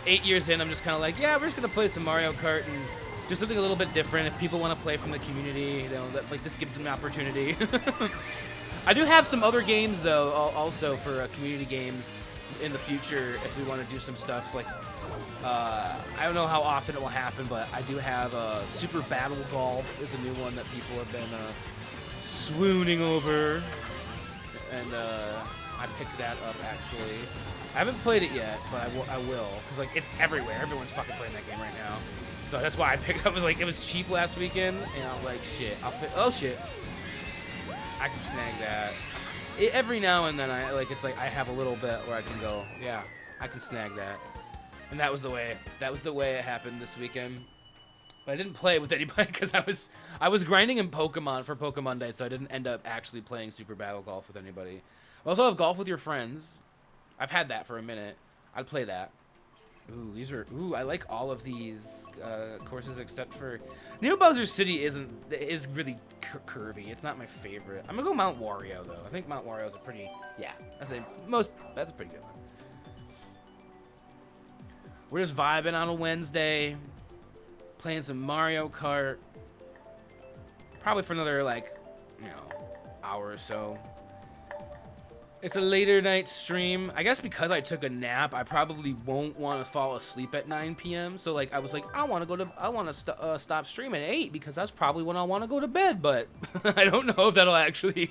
8 years in, I'm just kind of like, yeah, we're just gonna play some Mario Kart and do something a little bit different. If people want to play from the community, this gives them an opportunity. I do have some other games though, also for community games in the future if we want to do some stuff. Like, I don't know how often it will happen, but I do have Super Battle Golf is a new one that people have been swooning over. and I picked that up actually. I haven't played it yet, but I will, because like it's everywhere. Everyone's fucking playing that game right now. So that's why I picked up. It was cheap last weekend, and I'm like, shit. Oh shit. I can snag that. Every now and then it's like I have a little bit where I can go, yeah, I can snag that. And that was the way it happened this weekend. But I didn't play with anybody because I was grinding in Pokemon for Pokemon Day, so I didn't end up actually playing Super Battle Golf with anybody. I also have Golf with Your Friends. I've had that for a minute. I'd play that. Ooh, I like all of these courses except for New Bowser City is really curvy. It's not my favorite. I'm gonna go Mount Wario though. I think Mount Wario is that's a pretty good one. We're just vibing on a Wednesday, playing some Mario Kart. Probably for another hour or so. It's a later night stream. I guess because I took a nap, I probably won't want to fall asleep at 9 p.m. So I was like, I want to stop streaming at 8 because that's probably when I want to go to bed. But I don't know if that'll actually,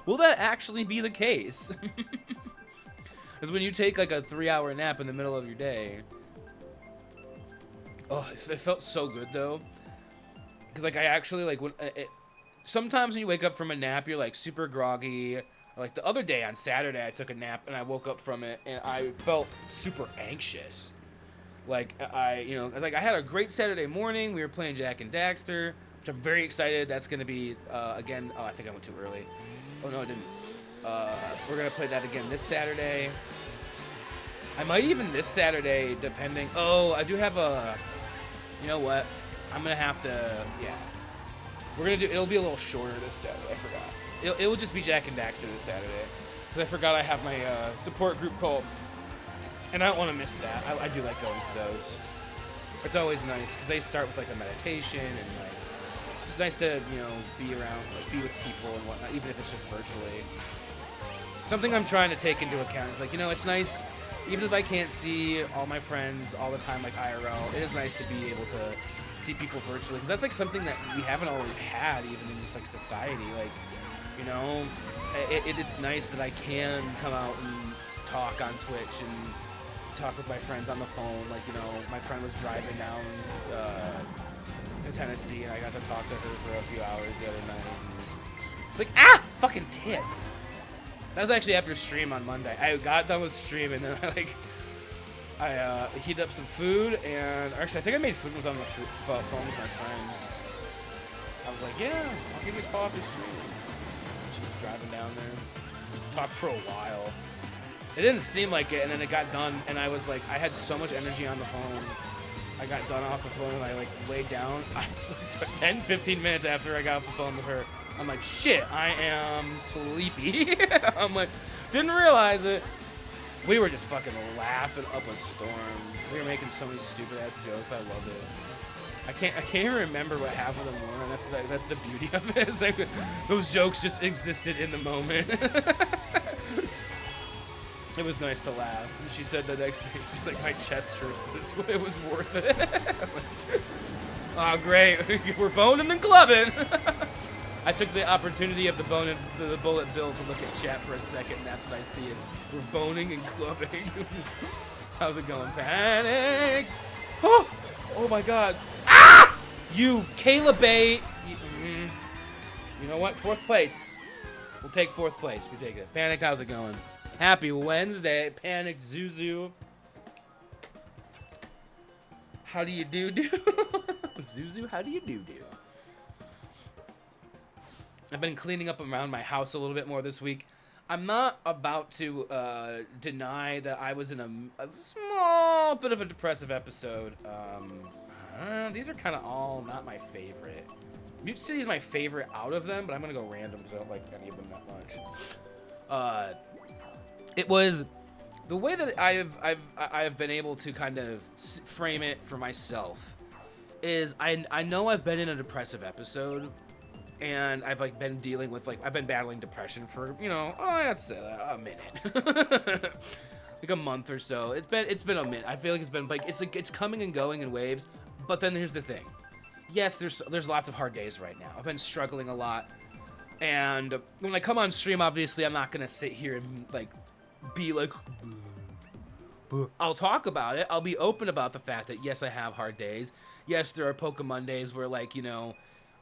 will that actually be the case? Because when you take like a 3-hour nap in the middle of your day, oh, it felt so good though. Because like I actually sometimes when you wake up from a nap, you're like super groggy. Like the other day on Saturday, I took a nap and I woke up from it and I felt super anxious. I had a great Saturday morning. We were playing Jack and Daxter, which I'm very excited. That's gonna be again. Oh, I think I went too early. Oh no, I didn't. We're gonna play that again this Saturday. I might even this Saturday, depending. Oh, I do have a. You know what? I'm gonna have to. Yeah. We're gonna do. It'll be a little shorter this Saturday. I forgot. It will just be Jack and Daxter this Saturday. Because I forgot I have my support group called. And I don't want to miss that. I do like going to those. It's always nice because they start with like a meditation and like it's nice to be around, like be with people and whatnot, even if it's just virtually. Something I'm trying to take into account is it's nice, even if I can't see all my friends all the time like IRL. It is nice to be able to see people virtually because that's like something that we haven't always had, even in just like society. It's nice that I can come out and talk on Twitch and talk with my friends on the phone. My friend was driving down to Tennessee and I got to talk to her for a few hours the other night. It's like, fucking tits. That was actually after stream on Monday. I got done with stream and then I heated up some food and actually I think I made food and was on the phone with my friend. I was like, yeah, I'll give you a call after stream. She was driving down there, talked for a while. It didn't seem like it, and then it got done, and I was like, I had so much energy on the phone. I got done off the phone, and I laid down. I was like 10, 15 minutes after I got off the phone with her. I'm like, shit, I am sleepy. I'm like, didn't realize it. We were just fucking laughing up a storm. We were making so many stupid ass jokes. I loved it. I can't even remember what half of them were, and that's the beauty of it. It's like those jokes just existed in the moment. It was nice to laugh. And she said the next day, she's like, my chest hurts, but it was worth it. Oh, great. We're boning and clubbing. I took the opportunity of the bullet bill to look at chat for a second, and that's what I see is we're boning and clubbing. How's it going? Panic. Oh my God. Ah! You, Kayla Bay. You know what? 4th place. We'll take 4th place. We take it. Panic, how's it going? Happy Wednesday, Panic Zuzu. How do you do? Zuzu, how do you do? I've been cleaning up around my house a little bit more this week. I'm not about to deny that I was in a small bit of a depressive episode. These are kind of all not my favorite. Mute City is my favorite out of them, but I'm gonna go random because I don't like any of them that much. It was the way that I've been able to kind of frame it for myself is I know I've been in a depressive episode. And I've been dealing with I've been battling depression for that's a minute, like a month or so. It's been a minute. I feel like it's been it's coming and going in waves. But then here's the thing. Yes, there's lots of hard days right now. I've been struggling a lot. And when I come on stream, obviously, I'm not gonna sit here and like be like. I'll talk about it. I'll be open about the fact that yes, I have hard days. Yes, there are Pokemon days where like, you know,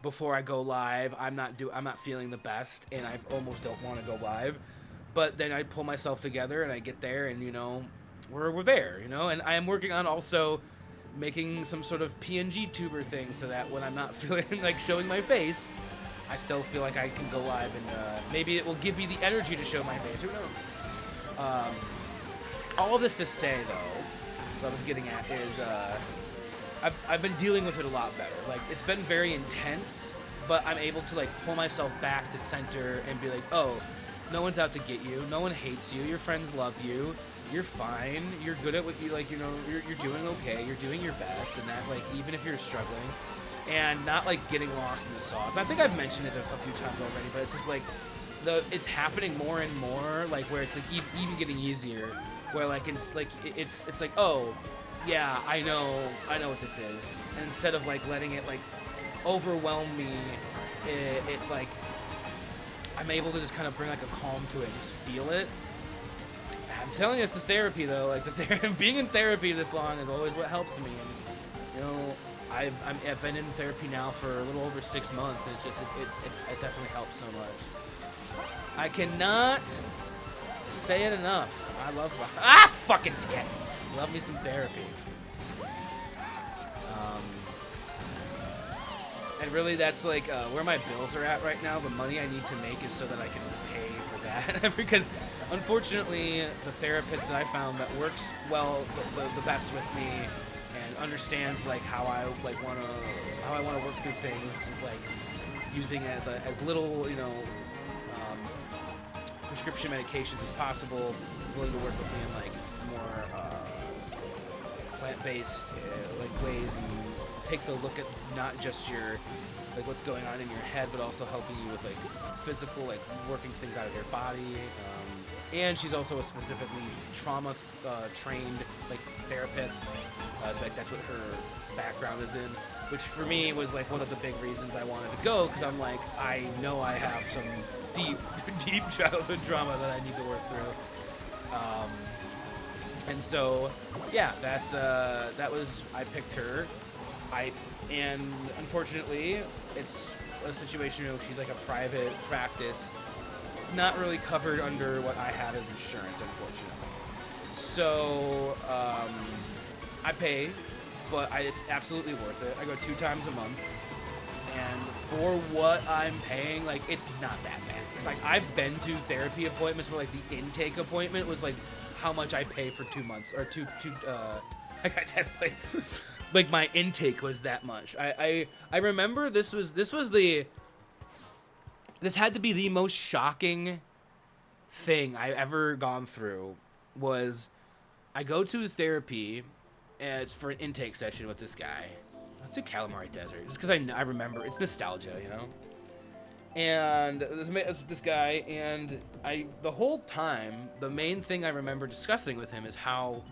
before I go live, I'm not feeling the best, and I almost don't want to go live. But then I pull myself together and I get there, and you know, we're there, you know. And I am working on also making some sort of PNG tuber thing so that when I'm not feeling like showing my face, I still feel like I can go live, and maybe it will give me the energy to show my face. Who knows? All of this to say, though, what I was getting at is I've been dealing with it a lot better. Like, it's been very intense, but I'm able to like pull myself back to center and be like, oh, no one's out to get you. No one hates you. Your friends love you. You're fine. You're good at what you like. You know, you're doing okay. You're doing your best, and that like even if you're struggling, and not like getting lost in the sauce. I think I've mentioned it a few times already, but it's just like it's happening more and more. Like where it's like even getting easier. Where like it's like, oh yeah, I know what this is, and instead of like letting it like overwhelm me, it like I'm able to just kind of bring like a calm to it, just feel it. I'm telling you, it's the therapy though. Like being in therapy this long is always what helps me, and you know, I've been in therapy now for a little over 6 months, and it's just it definitely helps so much. I cannot say it enough. I love fucking tits. Love me some therapy. And really, that's like where my bills are at right now. The money I need to make is so that I can pay for that. Because unfortunately, the therapist that I found that works well, the best with me, and understands like how I want to work through things, like using as little, you know, prescription medications as possible, willing to work with me in like more plant-based like ways, and takes a look at not just your like what's going on in your head, but also helping you with like physical, like working things out of your body. And she's also a specifically trauma trained like therapist. So like that's what her background is in, which for me was like one of the big reasons I wanted to go, because I'm like, I know I have some deep childhood trauma that I need to work through. And so yeah, that was, I picked her. And unfortunately, it's a situation where she's like a private practice, not really covered under what I have as insurance, unfortunately. So I pay, but it's absolutely worth it. I go 2 times a month, and for what I'm paying, like, it's not that bad. It's like I've been to therapy appointments where like the intake appointment was like how much I pay for 2 months, or I got 10 like my intake was that much. I remember this had to be the most shocking thing I ever gone through. Was I go to therapy, and it's for an intake session with this guy. Let's do Calamari Desert, just because I remember, it's nostalgia, you know. And this guy, and the whole time, the main thing I remember discussing with him is how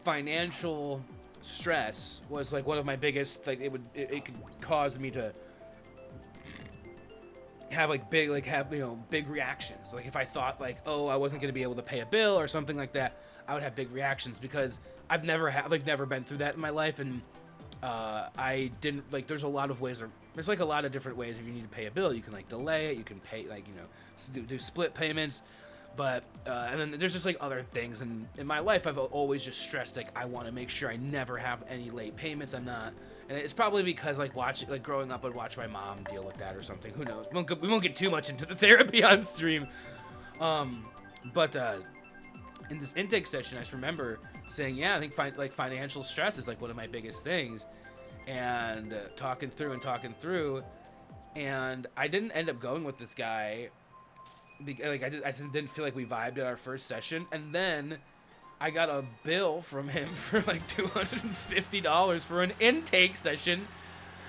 financial stress was like one of my biggest, like it could cause me to have like big reactions. Like if I thought like, oh, I wasn't going to be able to pay a bill or something like that, I would have big reactions, because I've never been through that in my life. And I didn't like, there's a lot of ways, there's like a lot of different ways. If you need to pay a bill, you can like delay it, you can pay like, you know, do split payments. But and then there's just like other things, and in my life I've always just stressed like I want to make sure I never have any late payments. I'm not, and it's probably because like growing up I'd watch my mom deal with that or something. Who knows? We won't get too much into the therapy on stream. But in this intake session, I just remember saying, yeah, I think financial stress is like one of my biggest things, and talking through, and I didn't end up going with this guy. Like I just didn't feel like we vibed at our first session, and then I got a bill from him for like $250 for an intake session,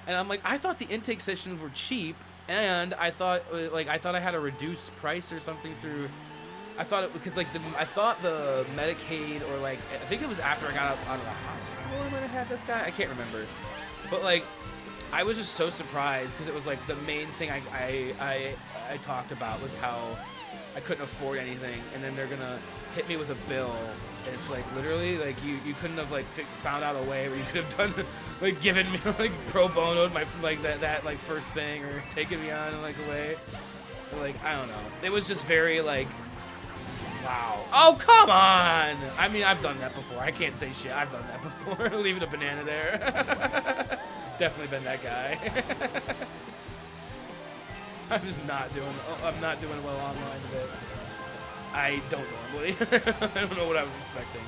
and I'm like, I thought the intake sessions were cheap, and I thought I had a reduced price or something through. I thought it because like I thought the Medicaid, or like I think it was after I got out of the hospital when I had this guy. I can't remember, but like I was just so surprised because it was like the main thing I talked about was how I couldn't afford anything, and then they're gonna hit me with a bill. And it's like literally like you couldn't have like found out a way where you could have done like given me like pro bono my like that like first thing or taken me on like a way. Or, like I don't know. It was just very like wow. Oh come on! I mean I've done that before. I can't say shit. I've done that before. Leaving a banana there. Definitely been that guy. I'm just not doing. I'm not doing well online today. I don't normally. I don't know what I was expecting.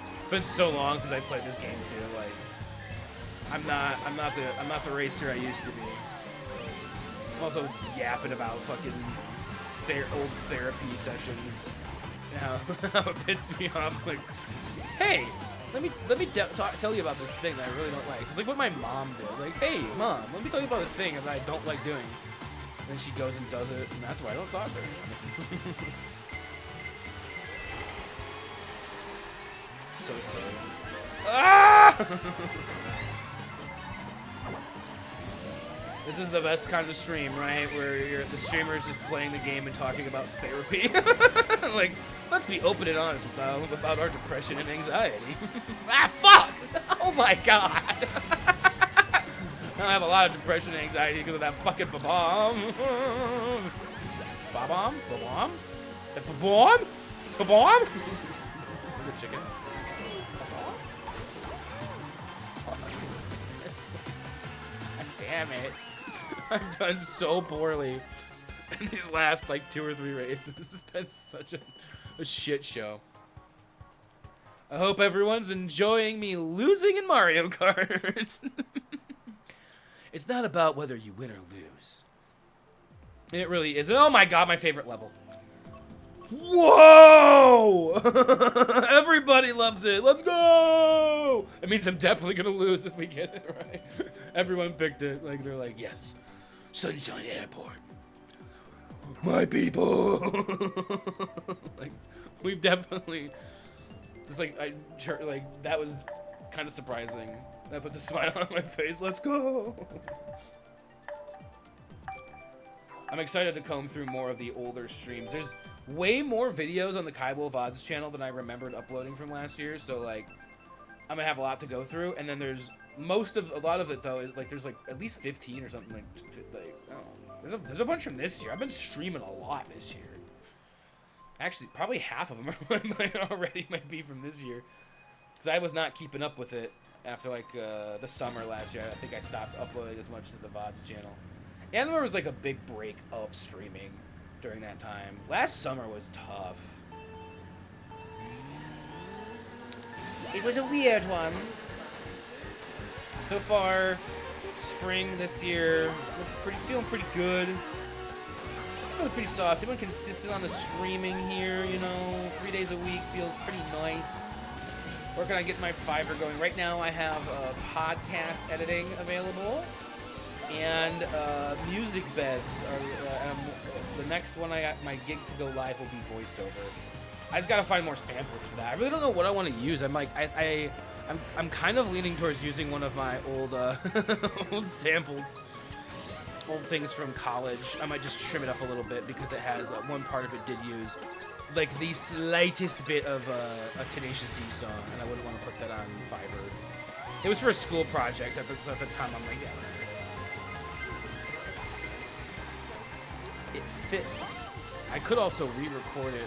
It's been so long since I played this game too. Like, I'm not the racer I used to be. I'm also yapping about fucking old therapy sessions. How it pissed me off. Like, hey. Let me tell you about this thing that I really don't like. It's like what my mom did. Like, hey, mom, let me tell you about a thing that I don't like doing. And then she goes and does it, and that's why I don't talk to her. So silly. Ah! This is the best kind of stream, right? Where the streamer is just playing the game and talking about therapy. Like, let's be open and honest about our depression and anxiety. Ah, fuck! Oh my god! I have a lot of depression and anxiety because of that fucking ba-bomb. Ba-bomb? Ba-bomb? The ba-bomb? Ba-bomb? The chicken. Damn it. I've done so poorly in these last like 2 or 3 races. This has been such a shit show. I hope everyone's enjoying me losing in Mario Kart. It's not about whether you win or lose. It really isn't. Oh my god, my favorite level. Whoa! Everybody loves it. Let's go! It means I'm definitely gonna lose if we get it right. Everyone picked it. Like they're like, yes, Sunshine Airport, my people. Like we've definitely. It's like that was kind of surprising. That puts a smile on my face. Let's go. I'm excited to comb through more of the older streams. There's way more videos on the Kaibo VODs channel than I remembered uploading from last year, so like I'm gonna have a lot to go through. And then there's a lot of it though is like there's like at least 15 or something like oh, there's a bunch from this year. I've been streaming a lot this year. Actually, probably half of them are already might be from this year because I was not keeping up with it after like the summer last year. I think I stopped uploading as much to the VODs channel. And there was like a big break of streaming during that time. Last summer was tough. It was a weird one. So far, spring this year, feeling pretty good. Feeling pretty soft. Everyone consistent on the streaming here, you know. 3 days a week feels pretty nice. Working on getting my Fiverr going. Right now I have podcast editing available. And music beds are the next one. I got my gig to go live will be voiceover. I just gotta find more samples for that. I really don't know what I want to use. I'm like I'm kind of leaning towards using one of my old old samples, old things from college. I might just trim it up a little bit because it has one part of it did use like the slightest bit of a Tenacious D song, and I wouldn't want to put that on Fiverr. It was for a school project at the time. I'm like, yeah. It fit. I could also re-record it,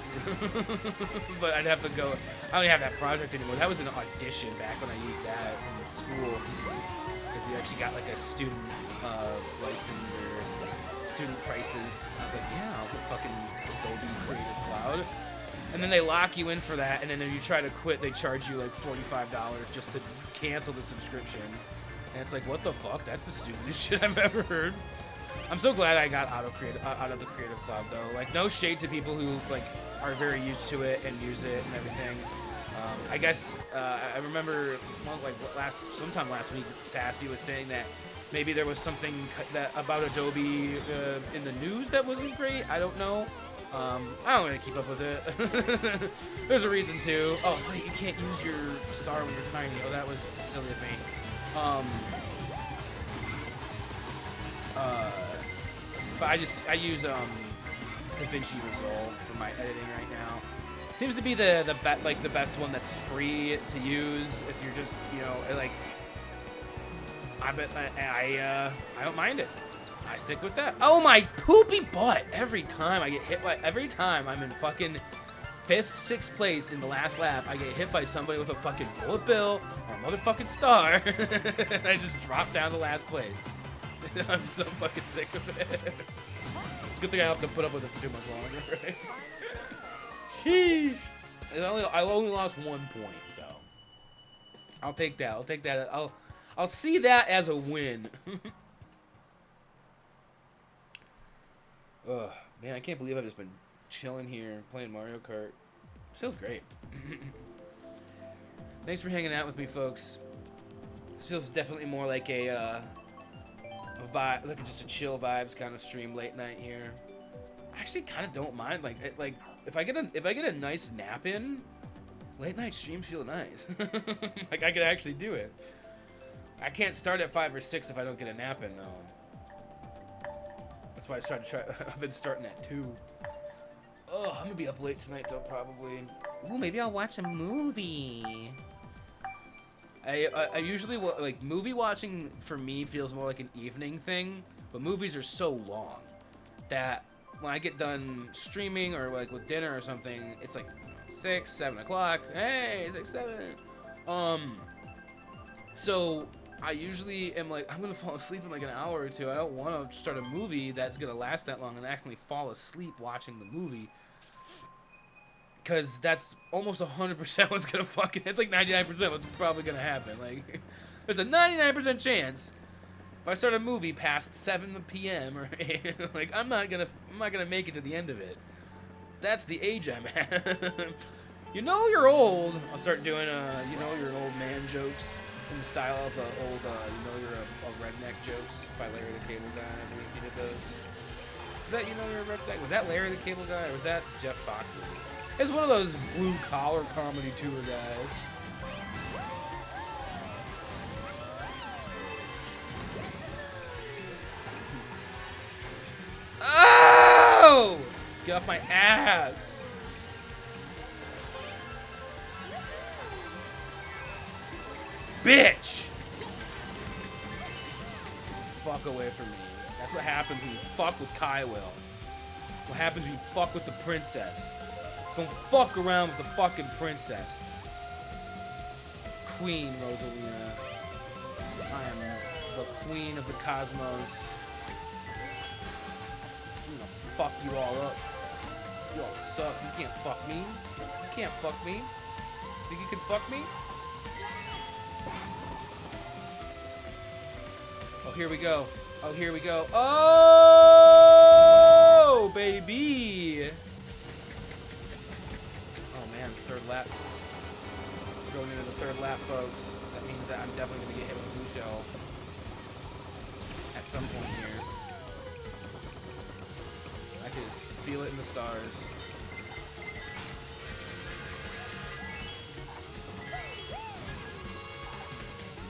but I'd have to go. I don't have that project anymore. That was an audition back when I used that in the school. If you actually got like a student license or student prices, I was like, yeah, I'll put fucking Adobe Creative Cloud. And then they lock you in for that, and then if you try to quit, they charge you like $45 just to cancel the subscription. And it's like, what the fuck? That's the stupidest shit I've ever heard. I'm so glad I got out of the Creative Cloud though. Like no shade to people who like are very used to it and use it and everything. I guess I remember sometime last week, Sassy was saying that maybe there was something that about Adobe in the news that wasn't great. I don't know. I don't really keep up with it. There's a reason to. Oh, wait, you can't use your star when you're tiny. Oh, that was silly of me. But I use DaVinci Resolve for my editing right now. Seems to be the best one that's free to use if you're just, you know, like, I don't mind it. I stick with that. Oh my poopy butt! Every time I get hit by, every time I'm in fucking 5th, 6th place in the last lap, I get hit by somebody with a fucking bullet bill or a motherfucking star, and I just drop down to last place. I'm so fucking sick of it. It's a good thing I don't have to put up with it for too much longer, right? Sheesh. I only lost 1 point, so I'll take that. I'll take that. I'll see that as a win. Ugh, man, I can't believe I've just been chilling here playing Mario Kart. This feels great. Thanks for hanging out with me, folks. This feels definitely more like a vibe, like just a chill vibes kind of stream late night here. I actually kind of don't mind. Like if I get a nice nap in, late night streams feel nice. Like I could actually do it. I can't start at 5 or 6 if I don't get a nap in though. That's why I started I've been starting at 2. Oh, I'm gonna be up late tonight though, probably. Ooh, maybe I'll watch a movie. I usually like movie watching for me feels more like an evening thing, but movies are so long that when I get done streaming or like with dinner or something, it's like 6, 7 o'clock. Hey, 6, 7. So I usually am like, I'm gonna fall asleep in like an hour or 2. I don't want to start a movie that's gonna last that long and accidentally fall asleep watching the movie, because that's almost 100% what's gonna fucking. It's like 99% what's probably gonna happen. Like, there's a 99% chance if I start a movie past 7 p.m. or 8, like I'm not gonna make it to the end of it. That's the age I'm at. You know you're old. I'll start doing you know you're an old man jokes. In the style of the old, you know you're a redneck jokes by Larry the Cable Guy. I think he did those. Was that you know you're a redneck? Was that Larry the Cable Guy or was that Jeff Foxworthy? It's one of those blue collar comedy tour guys. Oh! Get off my ass! Bitch! Fuck away from me. That's what happens when you fuck with Kai Will. What happens when you fuck with the princess. Don't fuck around with the fucking princess. Queen Rosalina. I am the queen of the cosmos. I'm gonna fuck you all up. You all suck. You can't fuck me. You can't fuck me. Think you can fuck me? Oh, here we go. Oh, here we go. Oh, baby. Oh, man. 3rd lap. Going into the 3rd lap, folks. That means that I'm definitely going to get hit with a blue shell at some point here. I can just feel it in the stars.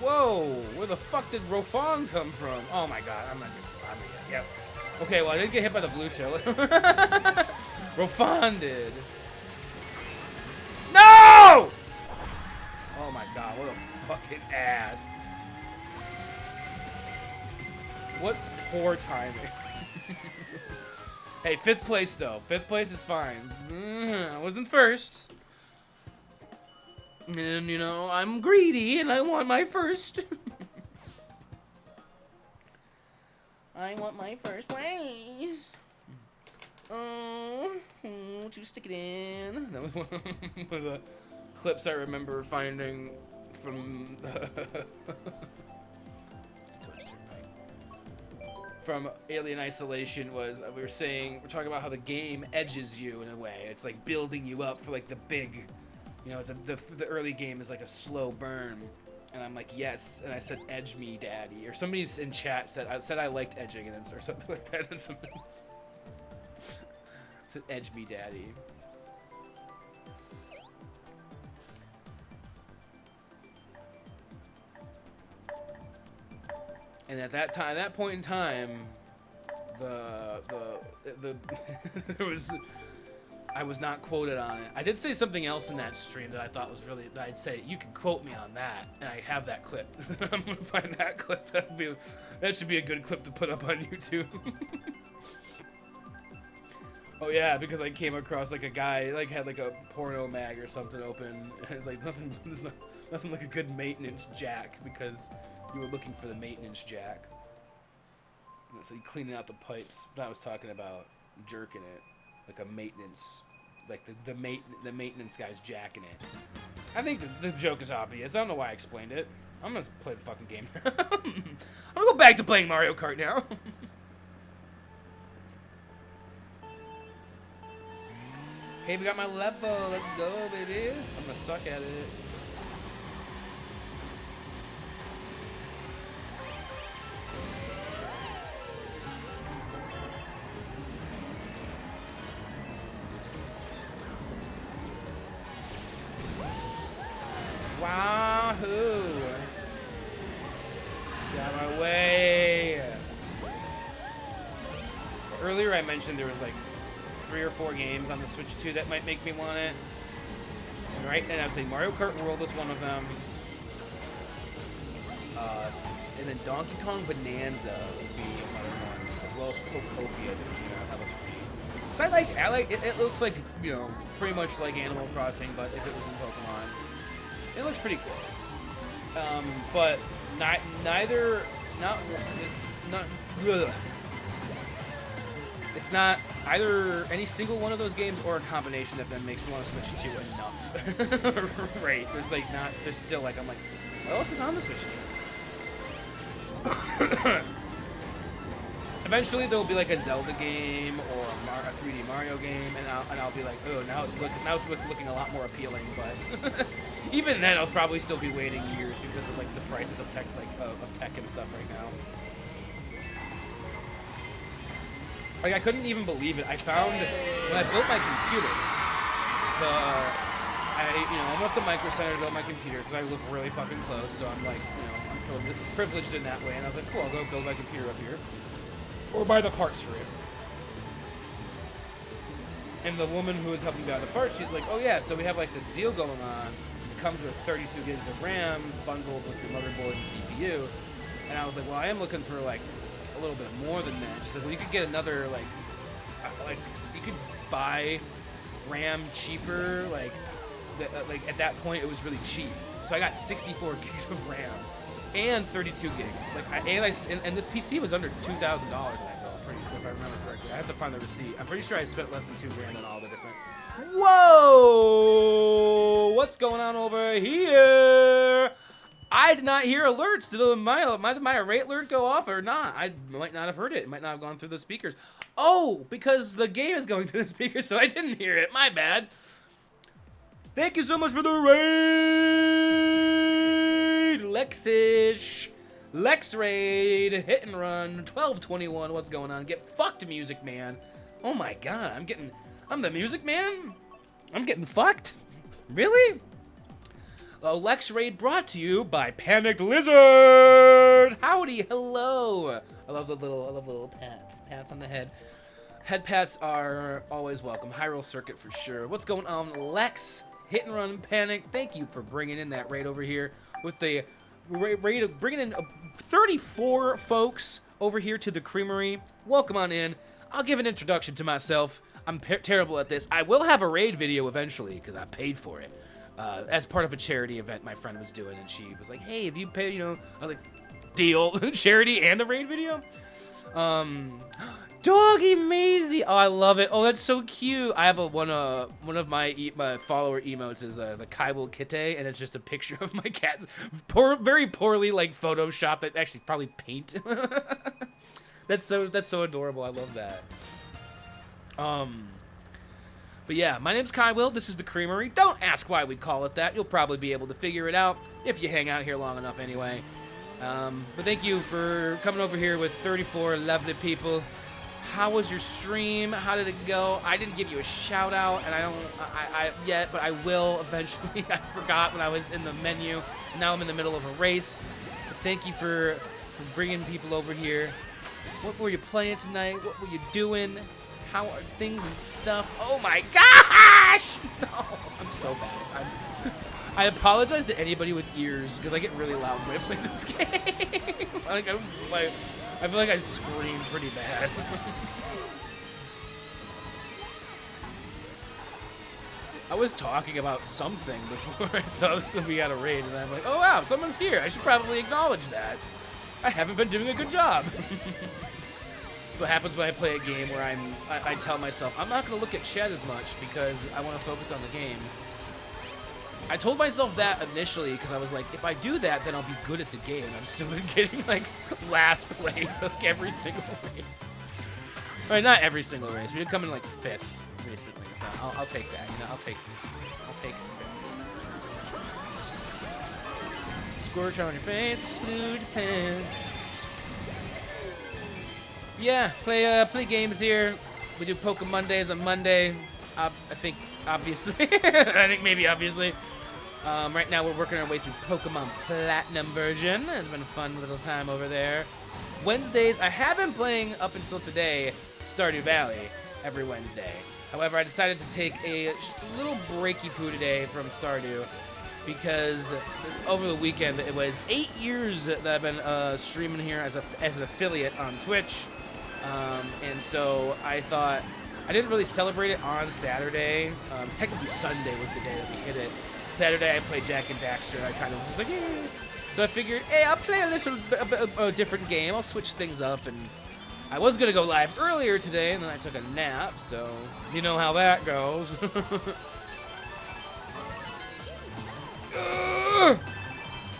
Whoa! Where the fuck did Rofon come from? Oh my god, I'm not gonna. Yep. Okay, well, I didn't get hit by the blue shell. Rofon did. No! Oh my god, what a fucking ass. What poor timing. Hey, 5th place though. 5th place is fine. I wasn't 1st. And, you know, I'm greedy and I want my 1st. I want my first place. Oh, won't you stick it in? That was one of the clips I remember finding from from Alien Isolation. Was we're talking about how the game edges you in a way. It's like building you up for like the big, you know, the early game is like a slow burn. And I'm like, yes. And I said, edge me, daddy. Or somebody's in chat said I liked edging, and or something like that. And To edge me, daddy. And at that point in time, there was, I was not quoted on it. I did say something else in that stream that I thought was really, that I'd say, you can quote me on that, and I have that clip. I'm gonna find that clip. That should be a good clip to put up on YouTube. Oh yeah, because I came across like a guy like had like a porno mag or something open, and it's like nothing like a good maintenance jack because you were looking for the maintenance jack. And it's like cleaning out the pipes, but I was talking about jerking it, like a maintenance, like the maintenance guy's jacking it. I think the joke is obvious. I don't know why I explained it. I'm gonna play the fucking game. I'm gonna go back to playing Mario Kart now. Hey, we got my level. Let's go, baby. I'm gonna suck at it. Wahoo! Got my way. Earlier I mentioned there was like 3 or 4 games on the Switch 2 that might make me want it. Right? And I was saying Mario Kart World is one of them. And then Donkey Kong Bonanza would be another one, as well as Pokopia just came out. That looks pretty. Cause I like it looks like, you know, pretty much like Animal Crossing, but if it was in Pokemon. It looks pretty cool. But it's not either any single one of those games or a combination of them makes me want to switch to enough. Right. There's still like, I'm like, what else is on the Switch 2? Eventually there'll be like a Zelda game or a 3D Mario game, and I'll be like, oh, now it's looking a lot more appealing. But even then, I'll probably still be waiting years because of like the prices of tech, of tech and stuff right now. Like, I couldn't even believe it. I found, when I built my computer, I went up to Micro Center to build my computer because I live really fucking close, so I'm like, I'm feeling privileged in that way, and I was like, cool, I'll go build my computer up here. Or buy the parts for it. And the woman who was helping me buy the parts, she's like, oh yeah, so we have like this deal going on. It comes with 32 gigs of RAM bundled with your motherboard and CPU. And I was like, well, I am looking for like a little bit more than that. She's like, well, you could get another like you could buy RAM cheaper. Like at that point, it was really cheap. So I got 64 gigs of RAM and 32 gigs. Like and this PC was under $2,000 when I built. Pretty sure if I remember correctly. I have to find the receipt. I'm pretty sure I spent less than $2 grand on all the different. Whoa! What's going on over here? I did not hear alerts. Did my rate alert go off or not? I might not have heard it. It might not have gone through the speakers. Oh, because the game is going through the speakers, so I didn't hear it. My bad. Thank you so much for the raid, Lexish. Lex raid, hit and run, 1221. What's going on? Get fucked, Music Man. Oh my god, I'm the Music Man? I'm getting fucked? Really? Lex Raid brought to you by Panicked Lizard. Howdy, hello. I love little pats on the head. Head pats are always welcome. Hyrule Circuit for sure. What's going on, Lex? Hit and run, Panic. Thank you for bringing in that raid over here with the raid of bringing in 34 folks over here to the creamery. Welcome on in. I'll give an introduction to myself. I'm terrible at this. I will have a raid video eventually because I paid for it. As part of a charity event my friend was doing, and she was like, hey, if you pay, I was like, deal. Charity and a raid video? Doggy Maisie. Oh, I love it. Oh, that's so cute. I have one of my follower emotes is the Kaiwil Kite, and it's just a picture of my cat's very poorly like Photoshop that actually probably paint. That's so adorable. I love that. But yeah, my name's Kaiwil. This is the Creamery. Don't ask why we call it that. You'll probably be able to figure it out if you hang out here long enough anyway. But thank you for coming over here with 34 lovely people. how was your stream? How did it go? I didn't give you a shout out, and I don't yet, but I will eventually. I forgot when I was in the menu. Now I'm in the middle of a race. But thank you for bringing people over here. What were you playing tonight? What were you doing? How are things and stuff? Oh my gosh! No, I'm so bad. I apologize to anybody with ears because I get really loud when I play this game. I feel like I scream pretty bad. I was talking about something before I saw that we got a raid, and I'm like, oh wow, someone's here. I should probably acknowledge that. I haven't been doing a good job. That's what happens when I play a game where I tell myself, I'm not going to look at chat as much because I want to focus on the game. I told myself that initially because I was like, if I do that, then I'll be good at the game. I'm still getting like last place like every single race. All right, not every single race. We did come in like 5th recently, so I'll take that. You know, I'll take it. Scorch on your face, blue depends. Yeah, play games here. We do Pokemon Mondays on Monday. I think obviously. I think maybe obviously. Right now we're working our way through Pokemon Platinum version. It's been a fun little time over there. Wednesdays, I have been playing up until today Stardew Valley every Wednesday. However, I decided to take a little breaky poo today from Stardew because over the weekend it was 8 years that I've been streaming here as an affiliate on Twitch. And so I thought I didn't really celebrate it on Saturday. Technically Sunday was the day that we hit it. Saturday I played Jack and Daxter. I kind of was like, eh. So I figured, hey, I'll play a different game. I'll switch things up. And I was gonna go live earlier today, and then I took a nap. So you know how that goes. All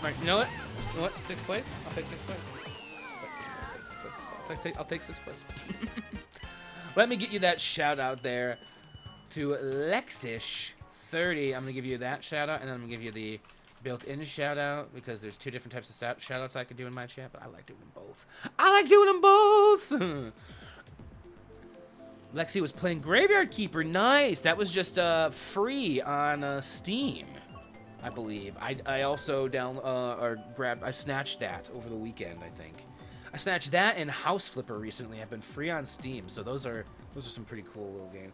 right, you know what? You know what? 6th place. I'll take 6th place. I'll take 6th place. Let me get you that shout out there to Lexish30. I'm gonna give you that shout out, and then I'm gonna give you the built-in shout out because there's 2 different types of shout outs I could do in my chat, but I like doing them both. I like doing them both. Lexi was playing Graveyard Keeper. Nice. That was just free on Steam, I believe. I also I snatched that over the weekend, I think. I snatched that and House Flipper recently. Have been free on Steam, so those are some pretty cool little games.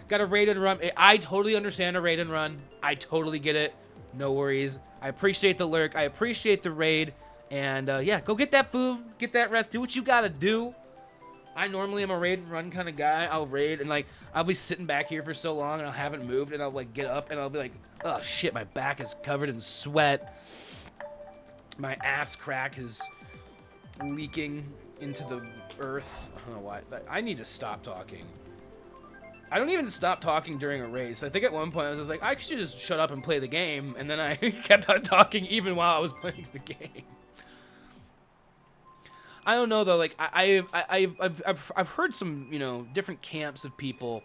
Got a raid and run. I totally understand a raid and run. I totally get it. No worries. I appreciate the lurk. I appreciate the raid. And yeah, go get that food, get that rest, do what you gotta do. I normally am a raid and run kind of guy. I'll raid and like I'll be sitting back here for so long and I haven't moved and I'll like get up and I'll be like, oh shit, my back is covered in sweat. My ass crack is leaking into the earth. I don't know why. I need to stop talking. I don't even stop talking during a race. I think at one point I was like, I should just shut up and play the game, and then I kept on talking even while I was playing the game. I don't know though. Like I've heard some different camps of people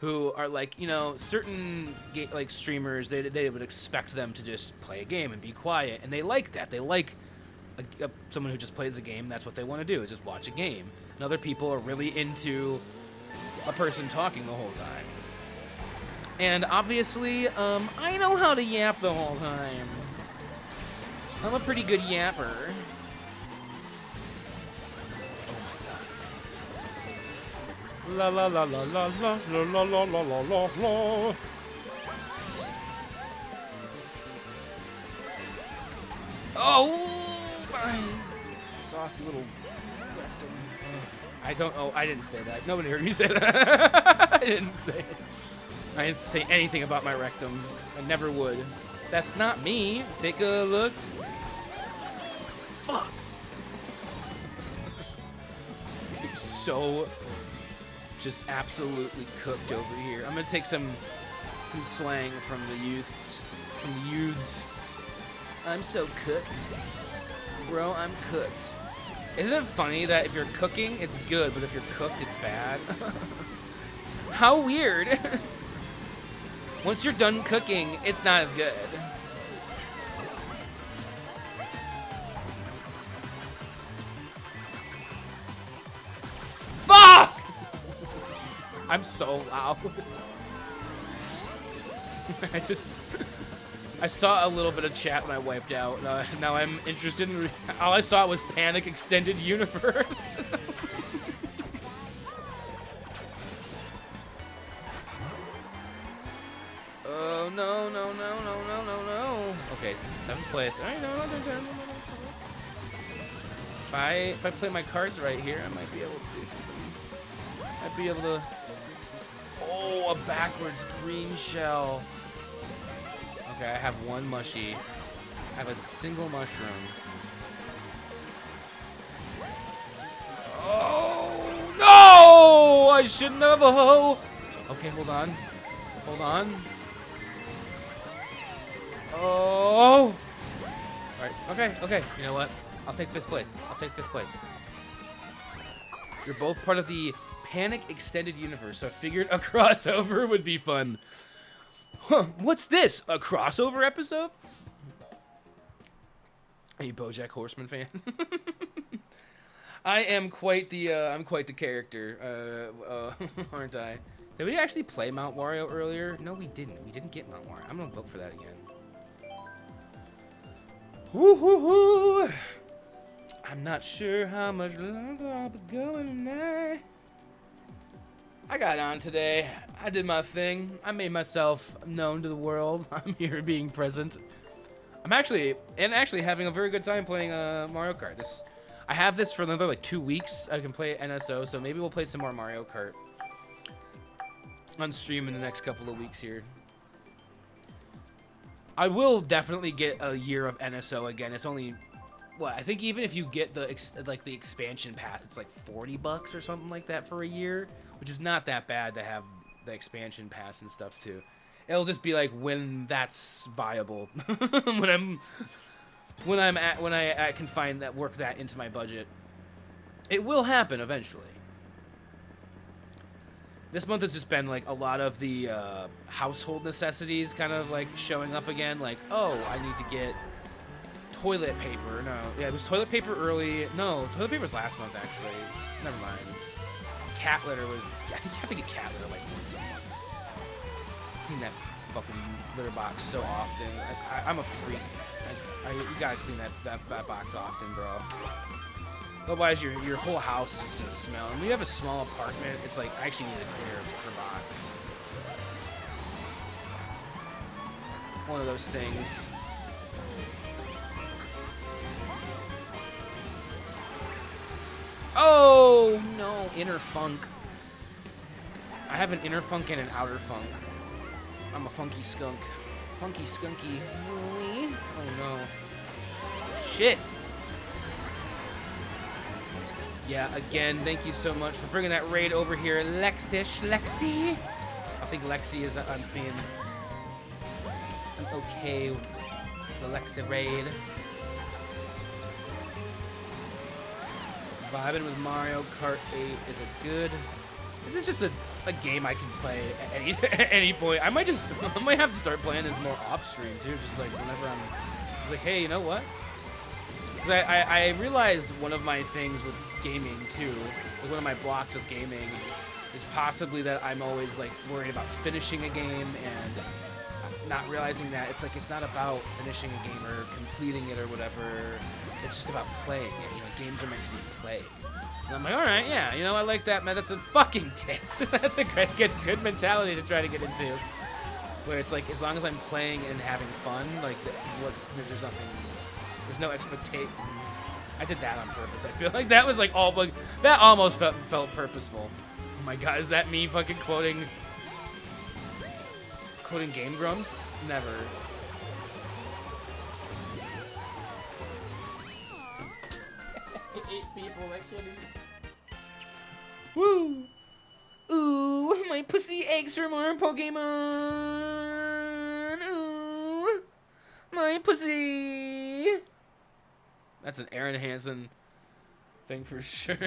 who are like certain like streamers. They would expect them to just play a game and be quiet, and they like that. They like someone who just plays a game. That's what they want to do is just watch a game. And other people are really into a person talking the whole time. And obviously, I know how to yap the whole time. I'm a pretty good yapper. La la la la la la la la la la la la la. Oh, my saucy little rectum. I don't. Oh, I didn't say that. Nobody heard me say that. I didn't say it. I didn't say anything about my rectum. I never would. That's not me. Take a look. Fuck. So, just absolutely cooked over here. I'm gonna take some slang from the youths. I'm so cooked, bro. I'm cooked. Isn't it funny that if you're cooking, it's good, but if you're cooked, it's bad? How weird. Once you're done cooking, it's not as good. Fuck! I'm so loud. I saw a little bit of chat when I wiped out. Now I'm interested in. All I saw was Panic Extended Universe. Oh no no no no no no no. Okay, 7th place. All right, no. If I play my cards right here, I might be able to do something. I'd be able to. Oh, a backwards green shell. Okay, I have one mushy. I have a single mushroom. Oh no! I shouldn't have. Oh. Okay, hold on. Hold on. Oh. All right. Okay. You know what? I'll take 5th place. I'll take 5th place. You're both part of the Panic Extended Universe, so I figured a crossover would be fun. Huh, what's this? A crossover episode? Are you BoJack Horseman fans? I am quite the I'm quite the character, aren't I? Did we actually play Mount Wario earlier? No, we didn't. We didn't get Mount Wario. I'm gonna vote for that again. Woo-hoo-hoo! I'm not sure how much longer I'll be going tonight. I got on today. I did my thing. I made myself known to the world. I'm here being present. I'm actually having a very good time playing Mario Kart. I have this for another like 2 weeks. I can play NSO, so maybe we'll play some more Mario Kart on stream in the next couple of weeks here. I will definitely get a year of NSO again. It's only what I think even if you get the expansion pass, it's like $40 or something like that for a year, which is not that bad to have the expansion pass and stuff too. It'll just be like when that's viable, when I can find that work that into my budget. It will happen eventually. This month has just been like a lot of the household necessities kind of like showing up again. Like, oh, I need to get toilet paper. No, yeah, it was toilet paper early. No, toilet paper was last month actually. Never mind. Cat litter was. I think you have to get cat litter like once a month. Clean that fucking litter box so often. I'm a freak. You gotta clean that box often, bro. Otherwise, your whole house is just gonna smell. And when you have a small apartment, it's like I actually need to clear per box. It's one of those things. Oh no, inner funk. I have an inner funk and an outer funk. I'm a funky skunk. Funky skunky. Oh no. Shit. Yeah, again, thank you so much for bringing that raid over here, Lexi. I think Lexi is, I'm seeing an okay with the Lexi raid. Vibing with Mario Kart 8 is a good. This is just a game I can play at any point. I might have to start playing this more off stream too, just like whenever I'm just like, hey, you know what? Because I realized one of my things with gaming too, like one of my blocks with gaming, is possibly that I'm always like worried about finishing a game and not realizing that it's like it's not about finishing a game or completing it or whatever. It's just about playing it. You know, games are meant to be played. And I'm like, all right, yeah, you know, I like that. Man, that's a fucking tits. That's a good mentality to try to get into. Where it's like, as long as I'm playing and having fun, like, there's no expectation. I did that on purpose. I feel like that was like that almost felt purposeful. Oh my god, is that me fucking quoting Game Grumps? Never. It's to 8 people, that kidding. Woo! Ooh, my pussy aches for more Pokemon. Ooh, my pussy. That's an Aaron Hansen thing for sure.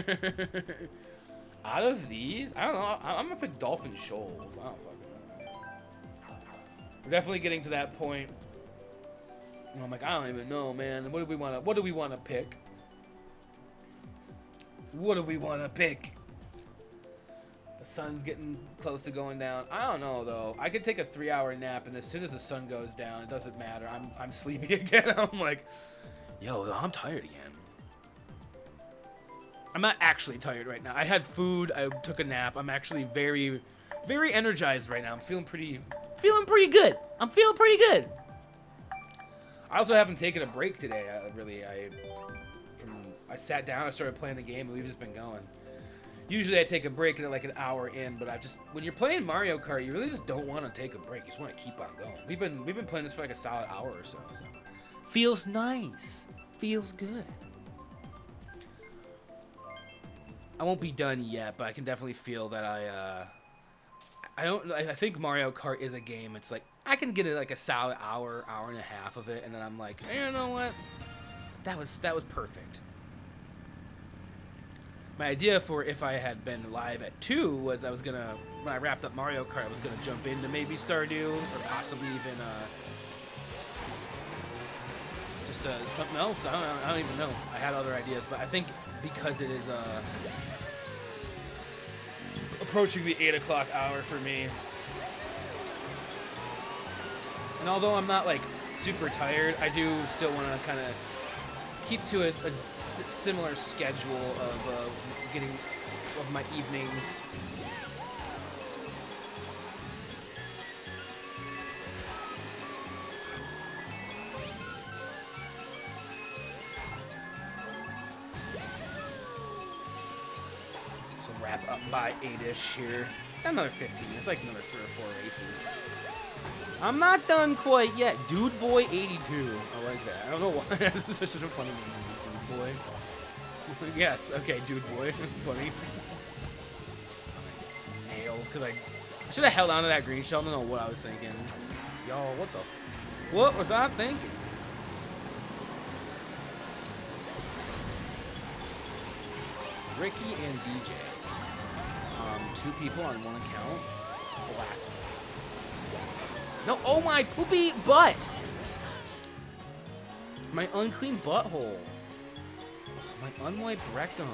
Out of these, I don't know. I'm gonna pick Dolphin Shoals. I don't fucking know. We're definitely getting to that point. And I'm like, I don't even know, man. What do we want to pick? What do we want to pick? The Sun's getting close to going down. I don't know though. I could take a 3-hour nap, and as soon as the sun goes down, it doesn't matter. I'm sleepy again. I'm like, yo, I'm tired again. I'm not actually tired right now. I had food. I took a nap. I'm actually very, very energized right now. I'm feeling pretty good. I'm feeling pretty good. I also haven't taken a break today. I sat down. I started playing the game, and we've just been going. Usually I take a break at like an hour in, but when you're playing Mario Kart, you really just don't want to take a break. You just want to keep on going. We've been playing this for like a solid hour or so. Feels nice. Feels good. I won't be done yet, but I can definitely feel that I think Mario Kart is a game. It's like I can get it like a solid hour and a half of it, and then I'm like, hey, you know what? That was perfect. My idea for if I had been live at 2 was I was gonna, when I wrapped up Mario Kart, I was gonna jump into maybe Stardew or possibly even just something else. I don't even know. I had other ideas, but I think because it is approaching the 8 o'clock hour for me, and although I'm not like super tired, I do still want to kind of keep to a similar schedule of getting of my evenings. So wrap up by 8-ish here. Another 15. It's like another 3 or 4 races. I'm not done quite yet. Dude Boy 82. I like that. I don't know why. This is such a funny name. Dude Boy. Yes. Okay, Dude Boy. Funny. Nailed. Because I should have held on to that green shell. I don't know what I was thinking. Yo, what was I thinking? Ricky and DJ. 2 people on 1 account. Blasphemy. No, oh my poopy butt! My unclean butthole. My unwiped rectum.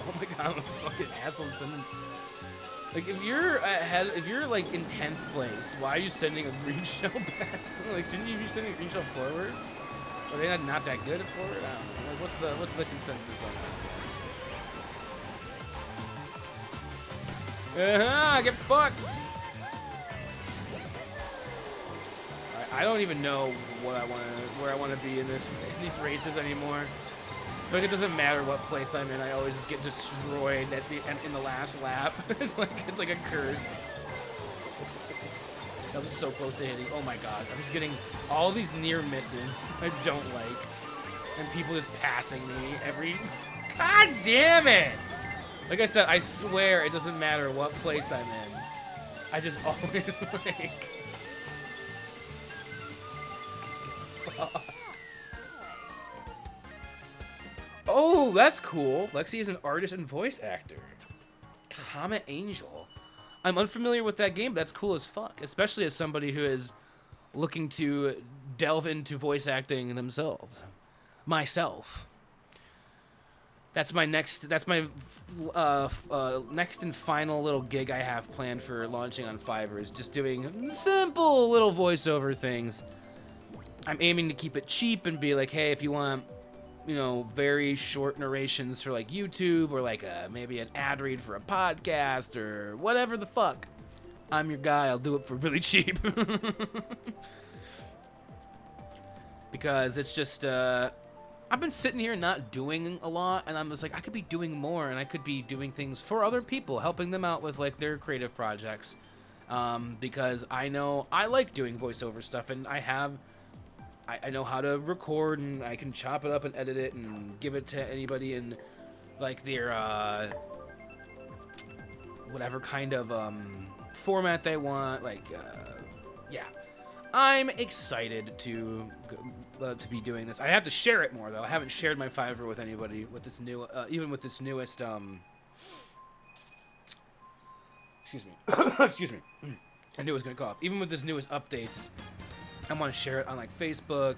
Oh my god, I'm a fucking asshole sending. Like, if you're like in 10th place, why are you sending a green shell back? Like, shouldn't you be sending a green shell forward? Are they not that good at forward? I don't know. Like, what's the consensus on that? Get fucked! I don't even know where I want to be in these races anymore. But it doesn't matter what place I'm in. I always just get destroyed in the last lap. It's like a curse. That was so close to hitting. Oh my god! I'm just getting all these near misses I don't like, and people just passing me every. God damn it! Like I said, I swear it doesn't matter what place I'm in. I just always like. Oh, that's cool. Lexi is an artist and voice actor. Comet Angel. I'm unfamiliar with that game, but that's cool as fuck. Especially as somebody who is looking to delve into voice acting themselves. Myself. That's my next and final little gig I have planned for launching on Fiverr, is just doing simple little voiceover things. I'm aiming to keep it cheap and be like, hey, if you want, you know, very short narrations for like YouTube, or like maybe an ad read for a podcast or whatever the fuck, I'm your guy. I'll do it for really cheap. Because it's just, I've been sitting here not doing a lot, and I'm just like, I could be doing more, and I could be doing things for other people, helping them out with like their creative projects. Because I know I like doing voiceover stuff, and I know how to record, and I can chop it up and edit it and give it to anybody in like their whatever kind of format they want. Like, yeah, I'm excited to be doing this. I have to share it more though. I haven't shared my Fiverr with anybody with this new, even with this newest. Excuse me. Excuse me. I knew I was gonna cough. Even with this newest updates, I want to share it on like Facebook,